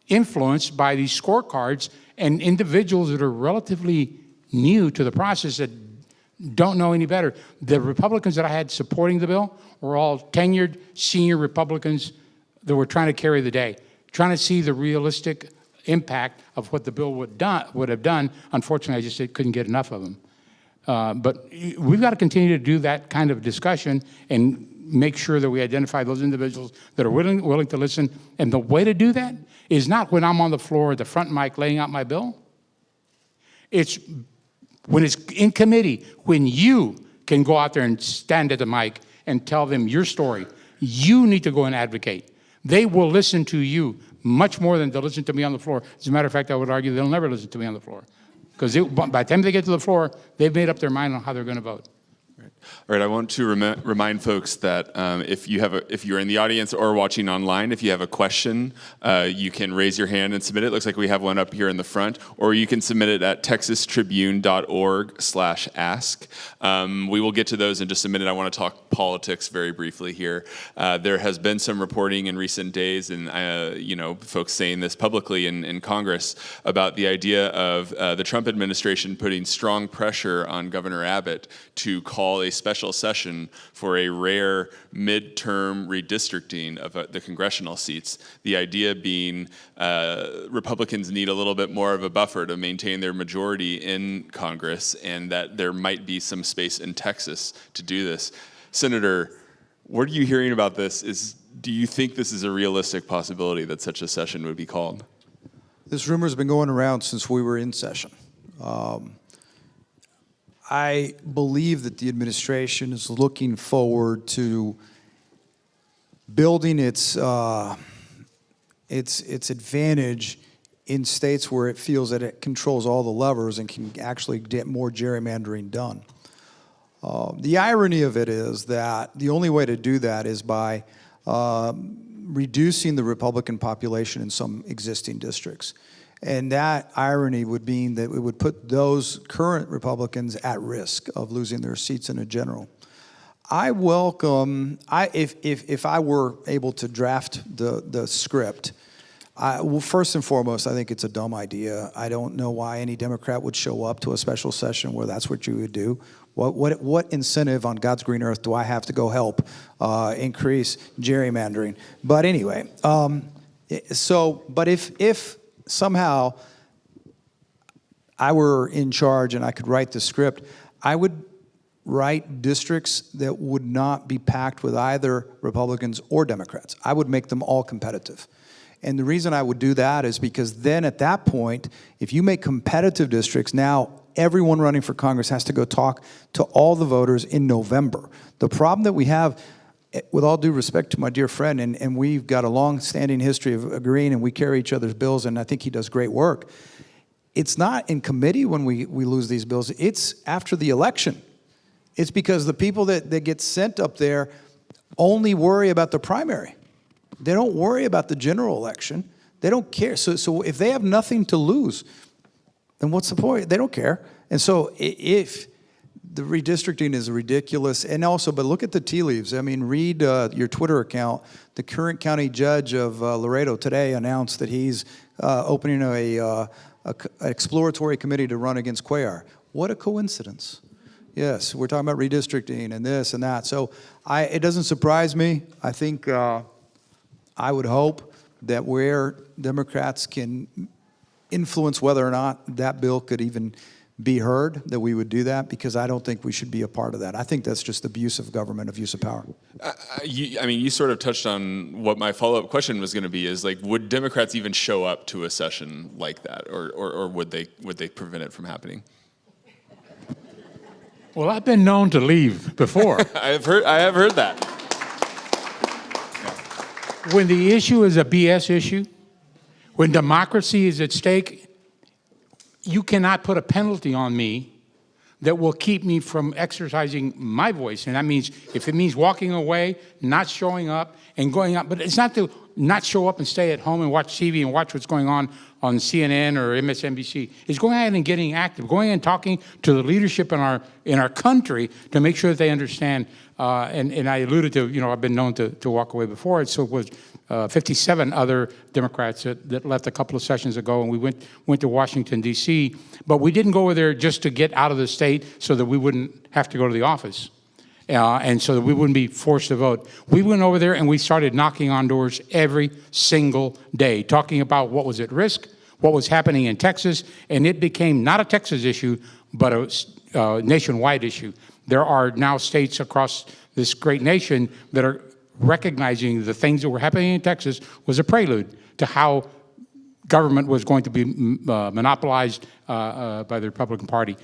influence by these scorecards and individuals that are relatively new to the process that don't know any better. The Republicans that I had supporting the bill were all tenured senior Republicans that were trying to carry the day, trying to see the realistic impact of what the bill would have done. Unfortunately, I just couldn't get enough of them. But we've got to continue to do that kind of discussion and make sure that we identify those individuals that are willing to listen. And the way to do that is not when I'm on the floor at the front mic laying out my bill. It's when it's in committee, when you can go out there and stand at the mic and tell them your story. You need to go and advocate. They will listen to you much more than they'll listen to me on the floor. As a matter of fact, I would argue they'll never listen to me on the floor, because by the time they get to the floor, they've made up their mind on how they're going to vote. All right, I want to remind folks that if you're in the audience or watching online, if you have a question, you can raise your hand and submit it. Looks like we have one up here in the front, or you can submit it at texastribune.org/ask. We will get to those in just a minute. I want to talk politics very briefly here. There has been some reporting in recent days, and folks saying this publicly in Congress about the idea of the Trump administration putting strong pressure on Governor Abbott to call a special session for a rare midterm redistricting of the congressional seats. The idea being Republicans need a little bit more of a buffer to maintain their majority in Congress, and that there might be some space in Texas to do this. Senator, what are you hearing about this? Do you think this is a realistic possibility that such a session would be called? This rumor has been going around since we were in session. I believe that the administration is looking forward to building its advantage in states where it feels that it controls all the levers and can actually get more gerrymandering done. The irony of it is that the only way to do that is by reducing the Republican population in some existing districts. And that irony would mean that it would put those current Republicans at risk of losing their seats in a general. I welcome, if I were able to draft the script, well, first and foremost, I think it's a dumb idea. I don't know why any Democrat would show up to a special session where that's what you would do. What incentive on God's green earth do I have to go help increase gerrymandering? But anyway, but if somehow I were in charge and I could write the script, I would write districts that would not be packed with either Republicans or Democrats. I would make them all competitive. And the reason I would do that is because then at that point, if you make competitive districts, now everyone running for Congress has to go talk to all the voters in November. The problem that we have, with all due respect to my dear friend, and we've got a long-standing history of agreeing, and we carry each other's bills, and I think he does great work. It's not in committee when we lose these bills. It's after the election. It's because the people that get sent up there only worry about the primary. They don't worry about the general election. They don't care. So if they have nothing to lose, then what's the point? They don't care. And so if the redistricting is ridiculous, and also, but look at the tea leaves. I mean, read your Twitter account. The current county judge of Laredo today announced that he's opening a exploratory committee to run against Cuellar. What a coincidence. Yes, we're talking about redistricting and this and that. So it doesn't surprise me. I think I would hope that where Democrats can influence whether or not that bill could even be heard, that we would do that, because I don't think we should be a part of that. I think that's just abuse of government, abuse of power. I mean, you sort of touched on what my follow-up question was going to be, is like, would Democrats even show up to a session like that, or would they prevent it from happening? Well, I've been known to leave before. I have heard that. When the issue is a BS issue, when democracy is at stake, you cannot put a penalty on me that will keep me from exercising my voice. And that means, if it means walking away, not showing up, and going up, but it's not to not show up and stay at home and watch TV and watch what's going on CNN or MSNBC. It's going ahead and getting active, going and talking to the leadership in our country to make sure that they understand. And I alluded to, I've been known to walk away before. So it was 57 other Democrats that left a couple of sessions ago, and we went to Washington, D.C., but we didn't go over there just to get out of the state so that we wouldn't have to go to the office, and so that we wouldn't be forced to vote. We went over there and we started knocking on doors every single day, talking about what was at risk, what was happening in Texas, and it became not a Texas issue, but a nationwide issue. There are now states across this great nation that are recognizing the things that were happening in Texas was a prelude to how government was going to be monopolized by the Republican Party.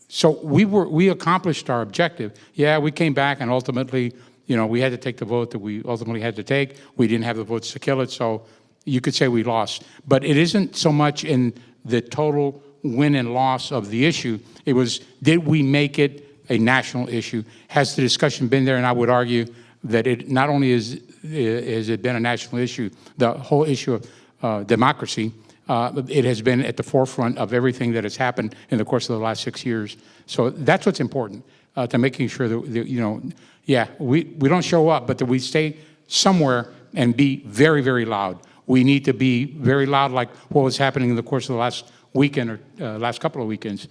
So we accomplished our objective. Yeah, we came back and ultimately, we had to take the vote that we ultimately had to take. We didn't have the votes to kill it, so you could say we lost. But it isn't so much in the total win and loss of the issue. It was, did we make it a national issue? Has the discussion been there? And I would argue that it not only has it been a national issue, the whole issue of democracy, it has been at the forefront of everything that has happened in the course of the last 6 years. So that's what's important, to making sure that, we don't show up, but that we stay somewhere and be very, very loud. We need to be very loud, like what was happening in the course of the last weekend or last couple of weekends.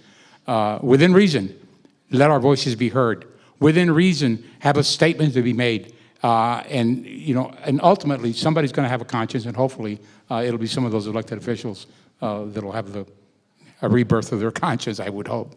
Within reason, let our voices be heard. Within reason, have a statement to be made. And ultimately, somebody's going to have a conscience, and hopefully it'll be some of those elected officials that'll have a rebirth of their conscience, I would hope.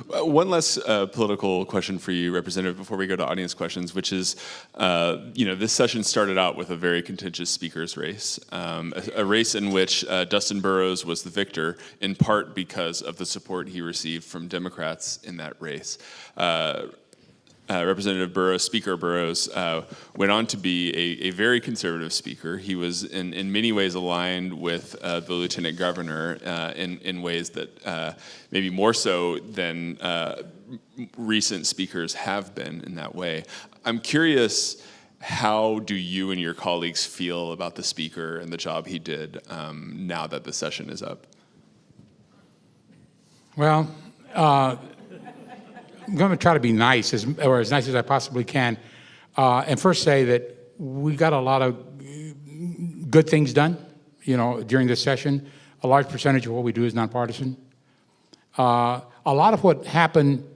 One less political question for you, Representative, before we go to audience questions, which is, this session started out with a very contentious speaker's race, a race in which Dustin Burrows was the victor, in part because of the support he received from Democrats in that race. Representative Burrows, Speaker Burrows, went on to be a very conservative speaker. He was in many ways aligned with the lieutenant governor in ways that maybe more so than recent speakers have been in that way. I'm curious, how do you and your colleagues feel about the speaker and the job he did now that the session is up? Well, I'm going to try to be nice, as nice as I possibly can, and first say that we got a lot of good things done, during this session. A large percentage of what we do is nonpartisan. A lot of what happened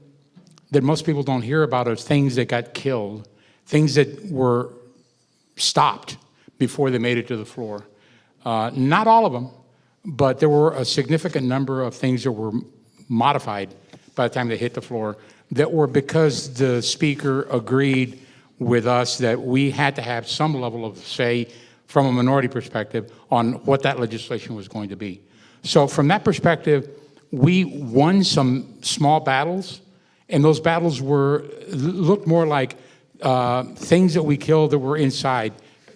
that most people don't hear about are things that got killed, things that were stopped before they made it to the floor. Not all of them, but there were a significant number of things that were modified by the time they hit the floor, that were because the speaker agreed with us that we had to have some level of say from a minority perspective on what that legislation was going to be. So from that perspective, we won some small battles, and those battles looked more like things that we killed that were inside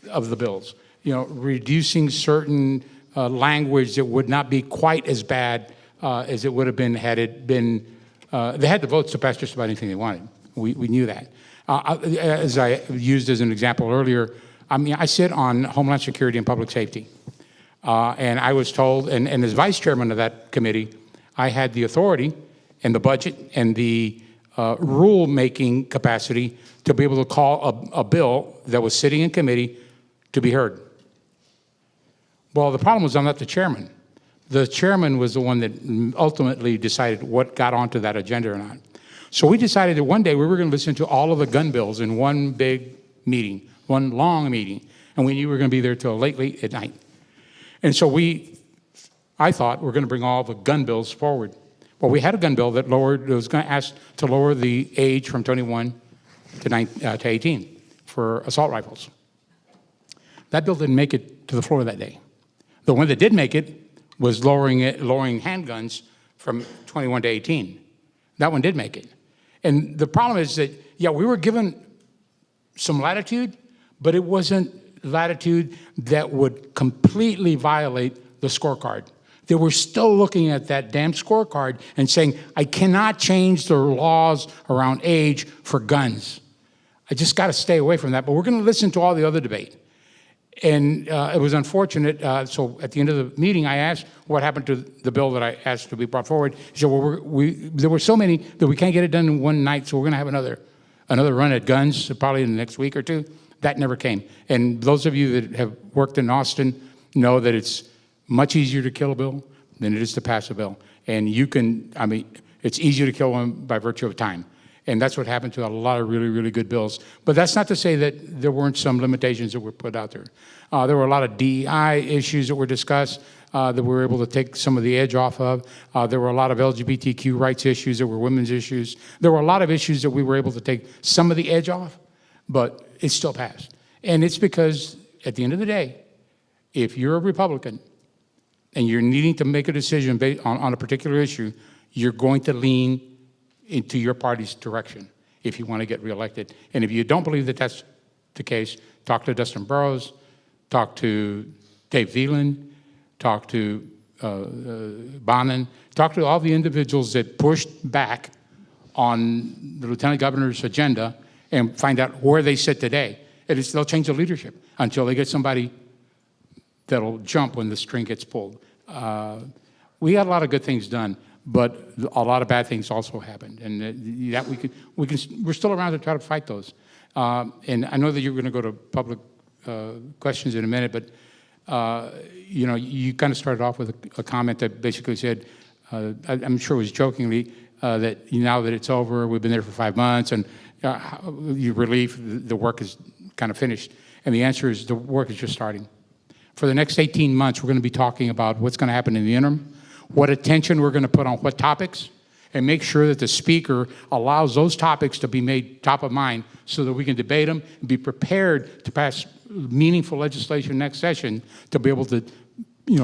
of the bills. Reducing certain language that would not be quite as bad as it would have been had it been. They had the votes to pass just about anything they wanted. We knew that. As I used as an example earlier, I sit on Homeland Security and Public Safety. And I was told, and as vice chairman of that committee, I had the authority and the budget and the rule-making capacity to be able to call a bill that was sitting in committee to be heard. Well, the problem was I'm not the chairman. The chairman was the one that ultimately decided what got onto that agenda or not. So we decided that one day we were going to listen to all of the gun bills in one big meeting, one long meeting, and we knew we were going to be there till late at night. And so I thought we're going to bring all the gun bills forward. Well, we had a gun bill that was going to ask to lower the age from 21 to 18 for assault rifles. That bill didn't make it to the floor that day. The one that did make it was lowering handguns from 21 to 18. That one did make it. And the problem is that, yeah, we were given some latitude, but it wasn't latitude that would completely violate the scorecard. They were still looking at that damn scorecard and saying, I cannot change the laws around age for guns. I just got to stay away from that. But we're going to listen to all the other debate. And it was unfortunate. So at the end of the meeting, I asked what happened to the bill that I asked to be brought forward. He said, well, there were so many that we can't get it done in one night, so we're going to have another run at guns probably in the next week or two. That never came. And those of you that have worked in Austin know that it's much easier to kill a bill than it is to pass a bill. And it's easier to kill one by virtue of time. And that's what happened to a lot of really, really good bills. But that's not to say that there weren't some limitations that were put out there. There were a lot of DEI issues that were discussed that we were able to take some of the edge off of. There were a lot of LGBTQ rights issues. There were women's issues. There were a lot of issues that we were able to take some of the edge off, but it still passed. And it's because, at the end of the day, if you're a Republican and you're needing to make a decision based on a particular issue, you're going to lean into your party's direction if you want to get reelected. And if you don't believe that that's the case, talk to Dustin Burrows, talk to Dave Thielen, talk to Bonin, talk to all the individuals that pushed back on the lieutenant governor's agenda and find out where they sit today. And they'll change the leadership until they get somebody that'll jump when the string gets pulled. We had a lot of good things done, but a lot of bad things also happened, and that we're still around to try to fight those. And I know that you're going to go to public questions in a minute, but you kind of started off with a comment that basically said, I'm sure it was jokingly, that now that it's over, we've been there for 5 months, and you're relieved the work is kind of finished. And the answer is the work is just starting. For the next 18 months, we're going to be talking about what's going to happen in the interim, what attention we're going to put on what topics, and make sure that the speaker allows those topics to be made top of mind so that we can debate them and be prepared to pass meaningful legislation next session to be able to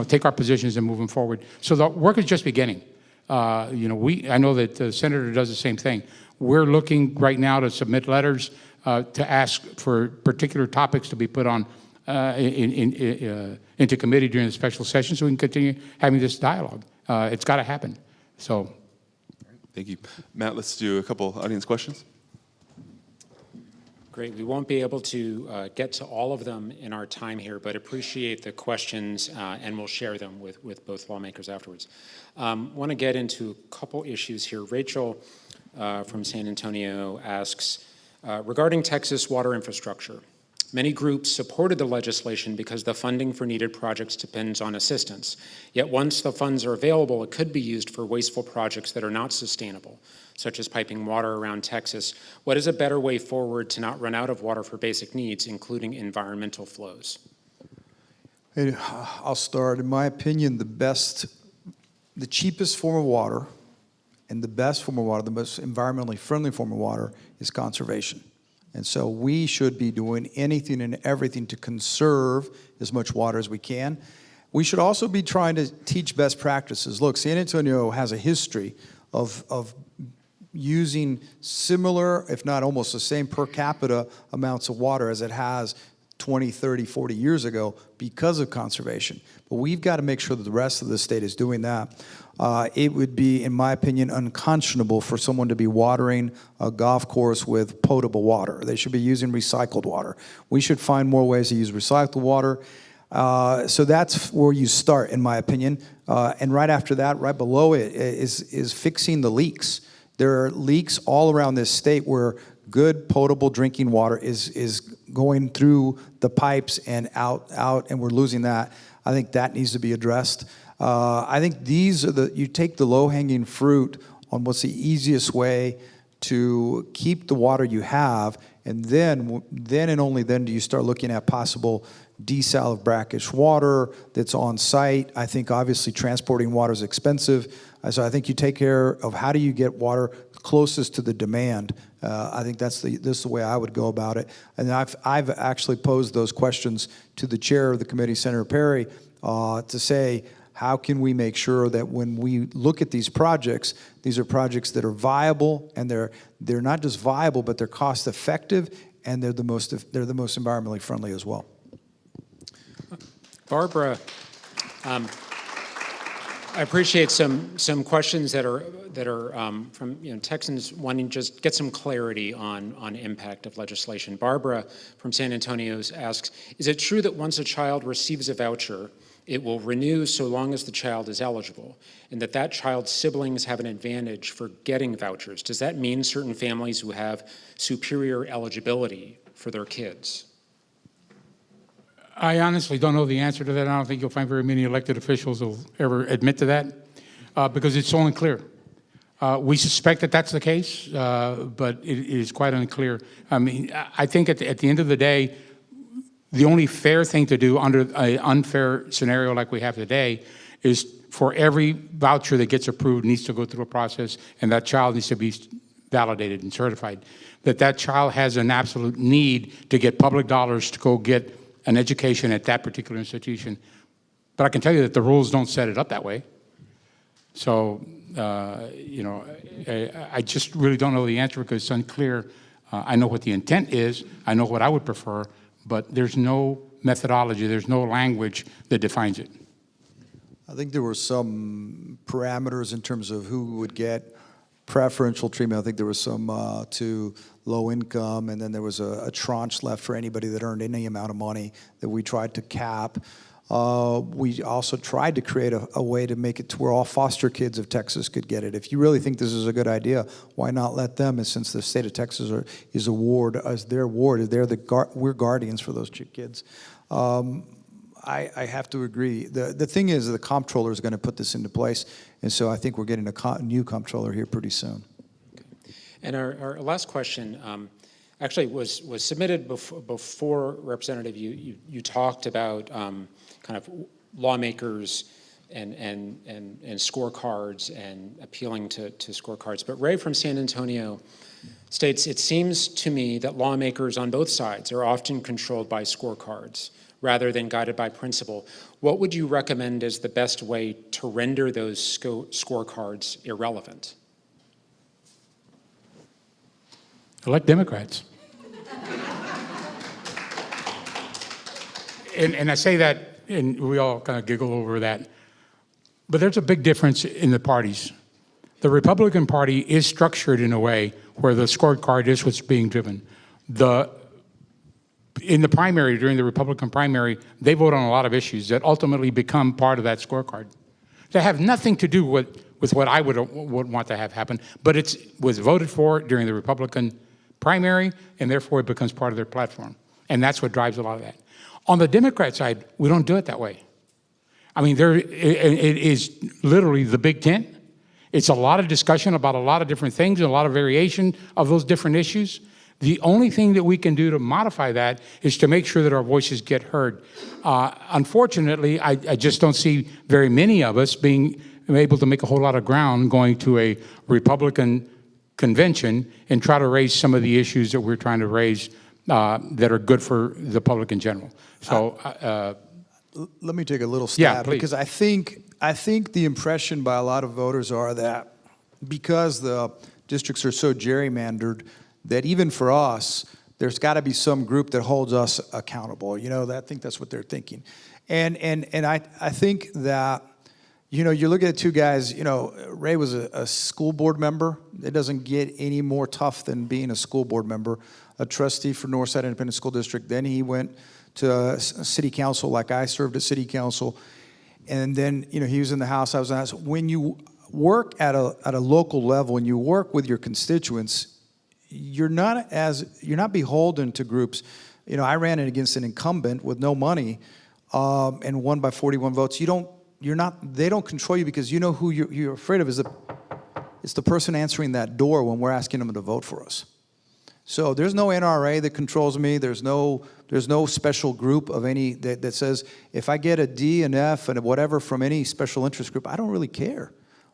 take our positions and move them forward. So the work is just beginning. I know that the senator does the same thing. We're looking right now to submit letters to ask for particular topics to be put on into committee during the special session so we can continue having this dialogue. It's got to happen. So, thank you. Matt, let's do a couple audience questions. Great. We won't be able to get to all of them in our time here, but appreciate the questions, and we'll share them with both lawmakers afterwards. Want to get into a couple issues here. Rachel from San Antonio asks, regarding Texas water infrastructure, many groups supported the legislation because the funding for needed projects depends on assistance. Yet once the funds are available, it could be used for wasteful projects that are not sustainable, such as piping water around Texas. What is a better way forward to not run out of water for basic needs, including environmental flows? Hey, I'll start. In my opinion, the cheapest form of water and the best form of water, the most environmentally friendly form of water is conservation. And so we should be doing anything and everything to conserve as much water as we can. We should also be trying to teach best practices. Look, San Antonio has a history of using similar, if not almost the same per capita amounts of water as it has 20, 30, 40 years ago because of conservation. But we've got to make sure that the rest of the state is doing that. It would be, in my opinion, unconscionable for someone to be watering a golf course with potable water. They should be using recycled water. We should find more ways to use recycled water. So that's where you start, in my opinion. And right after that, right below it, is fixing the leaks. There are leaks all around this state where good potable drinking water is going through the pipes and out, and we're losing that. I think that needs to be addressed. I think these are you take the low-hanging fruit on what's the easiest way to keep the water you have, and then and only then do you start looking at possible desal of brackish water that's on site. I think obviously transporting water is expensive, so I think you take care of how do you get water closest to the demand. I think this is the way I would go about it. And I've actually posed those questions to the chair of the committee, Senator Perry, to say, how can we make sure that when we look at these are projects that are viable, and they're not just viable, but they're cost effective, and they're the most environmentally friendly as well. Barbara, I appreciate some questions that are from Texans wanting to just get some clarity on impact of legislation. Barbara from San Antonio asks, is it true that once a child receives a voucher, it will renew so long as the child is eligible, and that child's siblings have an advantage for getting vouchers? Does that mean certain families who have superior eligibility for their kids? I honestly don't know the answer to that. I don't think you'll find very many elected officials who will ever admit to that because it's so unclear. We suspect that that's the case, but it is quite unclear. I mean, I think at the end of the day, the only fair thing to do under an unfair scenario like we have today is for every voucher that gets approved needs to go through a process, and that child needs to be validated and certified, that child has an absolute need to get public dollars to go get an education at that particular institution. But I can tell you that the rules don't set it up that way. So, I just really don't know the answer because it's unclear. I know what the intent is. I know what I would prefer, but there's no methodology, there's no language that defines it. I think there were some parameters in terms of who would get preferential treatment. I think there was some to low income, and then there was a tranche left for anybody that earned any amount of money that we tried to cap. We also tried to create a way to make it to where all foster kids of Texas could get it. If you really think this is a good idea, why not let them? And since the state of Texas is a ward, as their ward, we're guardians for those kids. I have to agree. The thing is, the comptroller is going to put this into place, and so I think we're getting a new comptroller here pretty soon. Okay. And our last question actually was submitted before Representative. You talked about kind of lawmakers and scorecards and appealing to scorecards. But Ray from San Antonio states, it seems to me that lawmakers on both sides are often controlled by scorecards rather than guided by principle. What would you recommend as the best way to render those scorecards irrelevant? Elect Democrats. And I say that, and we all kind of giggle over that, but there's a big difference in the parties. The Republican Party is structured in a way where the scorecard is what's being driven. In the primary, during the Republican primary, they vote on a lot of issues that ultimately become part of that scorecard. They have nothing to do with what I would want to have happen, but it was voted for during the Republican primary, and therefore it becomes part of their platform. And that's what drives a lot of that. On the Democrat side, we don't do it that way. I mean, it is literally the big tent. It's a lot of discussion about a lot of different things and a lot of variation of those different issues. The only thing that we can do to modify that is to make sure that our voices get heard. Unfortunately, I just don't see very many of us being able to make a whole lot of ground going to a Republican convention and try to raise some of the issues that we're trying to raise that are good for the public in general. So, let me take a little stab, yeah, please. because I think the impression by a lot of voters are that because the districts are so gerrymandered, that even for us, there's got to be some group that holds us accountable. I think that's what they're thinking, and I think that you look at two guys. Ray was a school board member. It doesn't get any more tough than being a school board member, a trustee for Northside Independent School District. Then he went city council like I served at city council. And then, he was in the House, I was in the House. When you work at a local level and you work with your constituents, you're not beholden to groups. I ran it against an incumbent with no money and won by 41 votes. They don't control you because you know who you're afraid of is the person answering that door when we're asking them to vote for us. So there's no NRA that controls me. There's no special group of any that says if I get a D and F and whatever from any special interest group, I don't really care.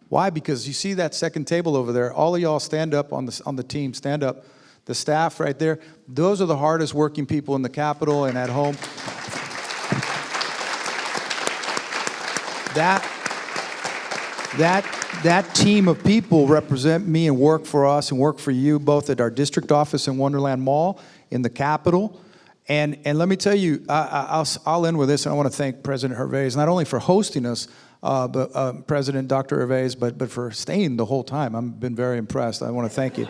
Why? Because you see that second table over there. All of y'all stand up on the team. Stand up. The staff right there. Those are the hardest working people in the Capitol and at home. That team of people represent me and work for us and work for you both at our district office in Wonderland Mall, in the Capitol. And let me tell you, I'll end with this, and I want to thank President Gervais, not only for hosting us, President Dr. Gervais, but for staying the whole time. I've been very impressed. I want to thank you.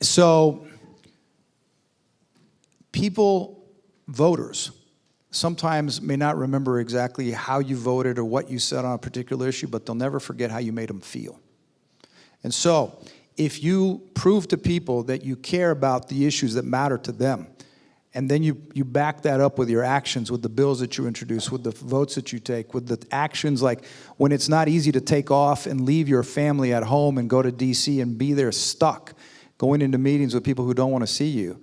So people, voters, sometimes may not remember exactly how you voted or what you said on a particular issue, but they'll never forget how you made them feel. And so, if you prove to people that you care about the issues that matter to them, and then you back that up with your actions, with the bills that you introduce, with the votes that you take, with the actions like when it's not easy to take off and leave your family at home and go to D.C. and be there stuck, going into meetings with people who don't want to see you,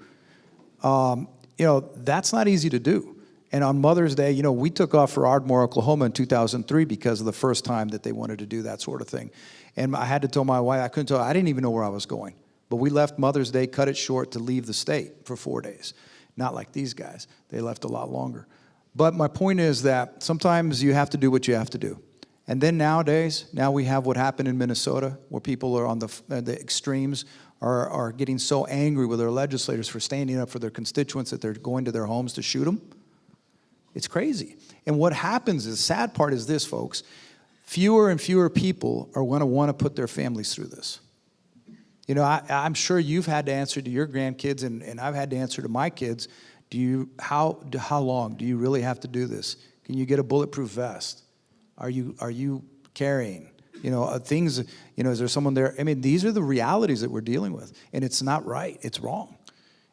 that's not easy to do. And on Mother's Day, we took off for Ardmore, Oklahoma in 2003 because of the first time that they wanted to do that sort of thing. And I had to tell my wife, I didn't even know where I was going. But we left Mother's Day, cut it short to leave the state for 4 days. Not like these guys. They left a lot longer. But my point is that sometimes you have to do what you have to do. And then nowadays, we have what happened in Minnesota, where people are on the extremes, are getting so angry with their legislators for standing up for their constituents that they're going to their homes to shoot them. It's crazy. And what happens is, the sad part is this, folks, fewer and fewer people are going to want to put their families through this. I'm sure you've had to answer to your grandkids, and I've had to answer to my kids. How long do you really have to do this? Can you get a bulletproof vest? Are you carrying? Things, is there someone there? I mean, these are the realities that we're dealing with, and it's not right. It's wrong.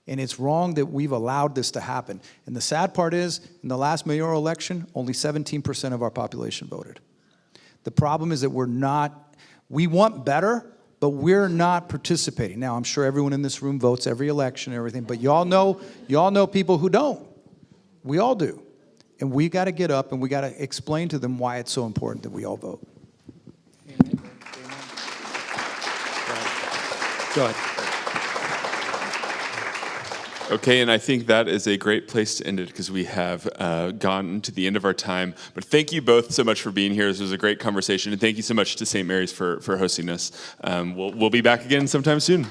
And it's wrong that we've allowed this to happen. And the sad part is, in the last mayoral election, only 17% of our population voted. The problem is that we want better, but we're not participating. Now, I'm sure everyone in this room votes every election and everything, but y'all know people who don't. We all do. And we got to get up and we got to explain to them why it's so important that we all vote. Amen. Go ahead. Okay, and I think that is a great place to end it because we have gone to the end of our time. But thank you both so much for being here. This was a great conversation, and thank you so much to St. Mary's for hosting us. We'll be back again sometime soon.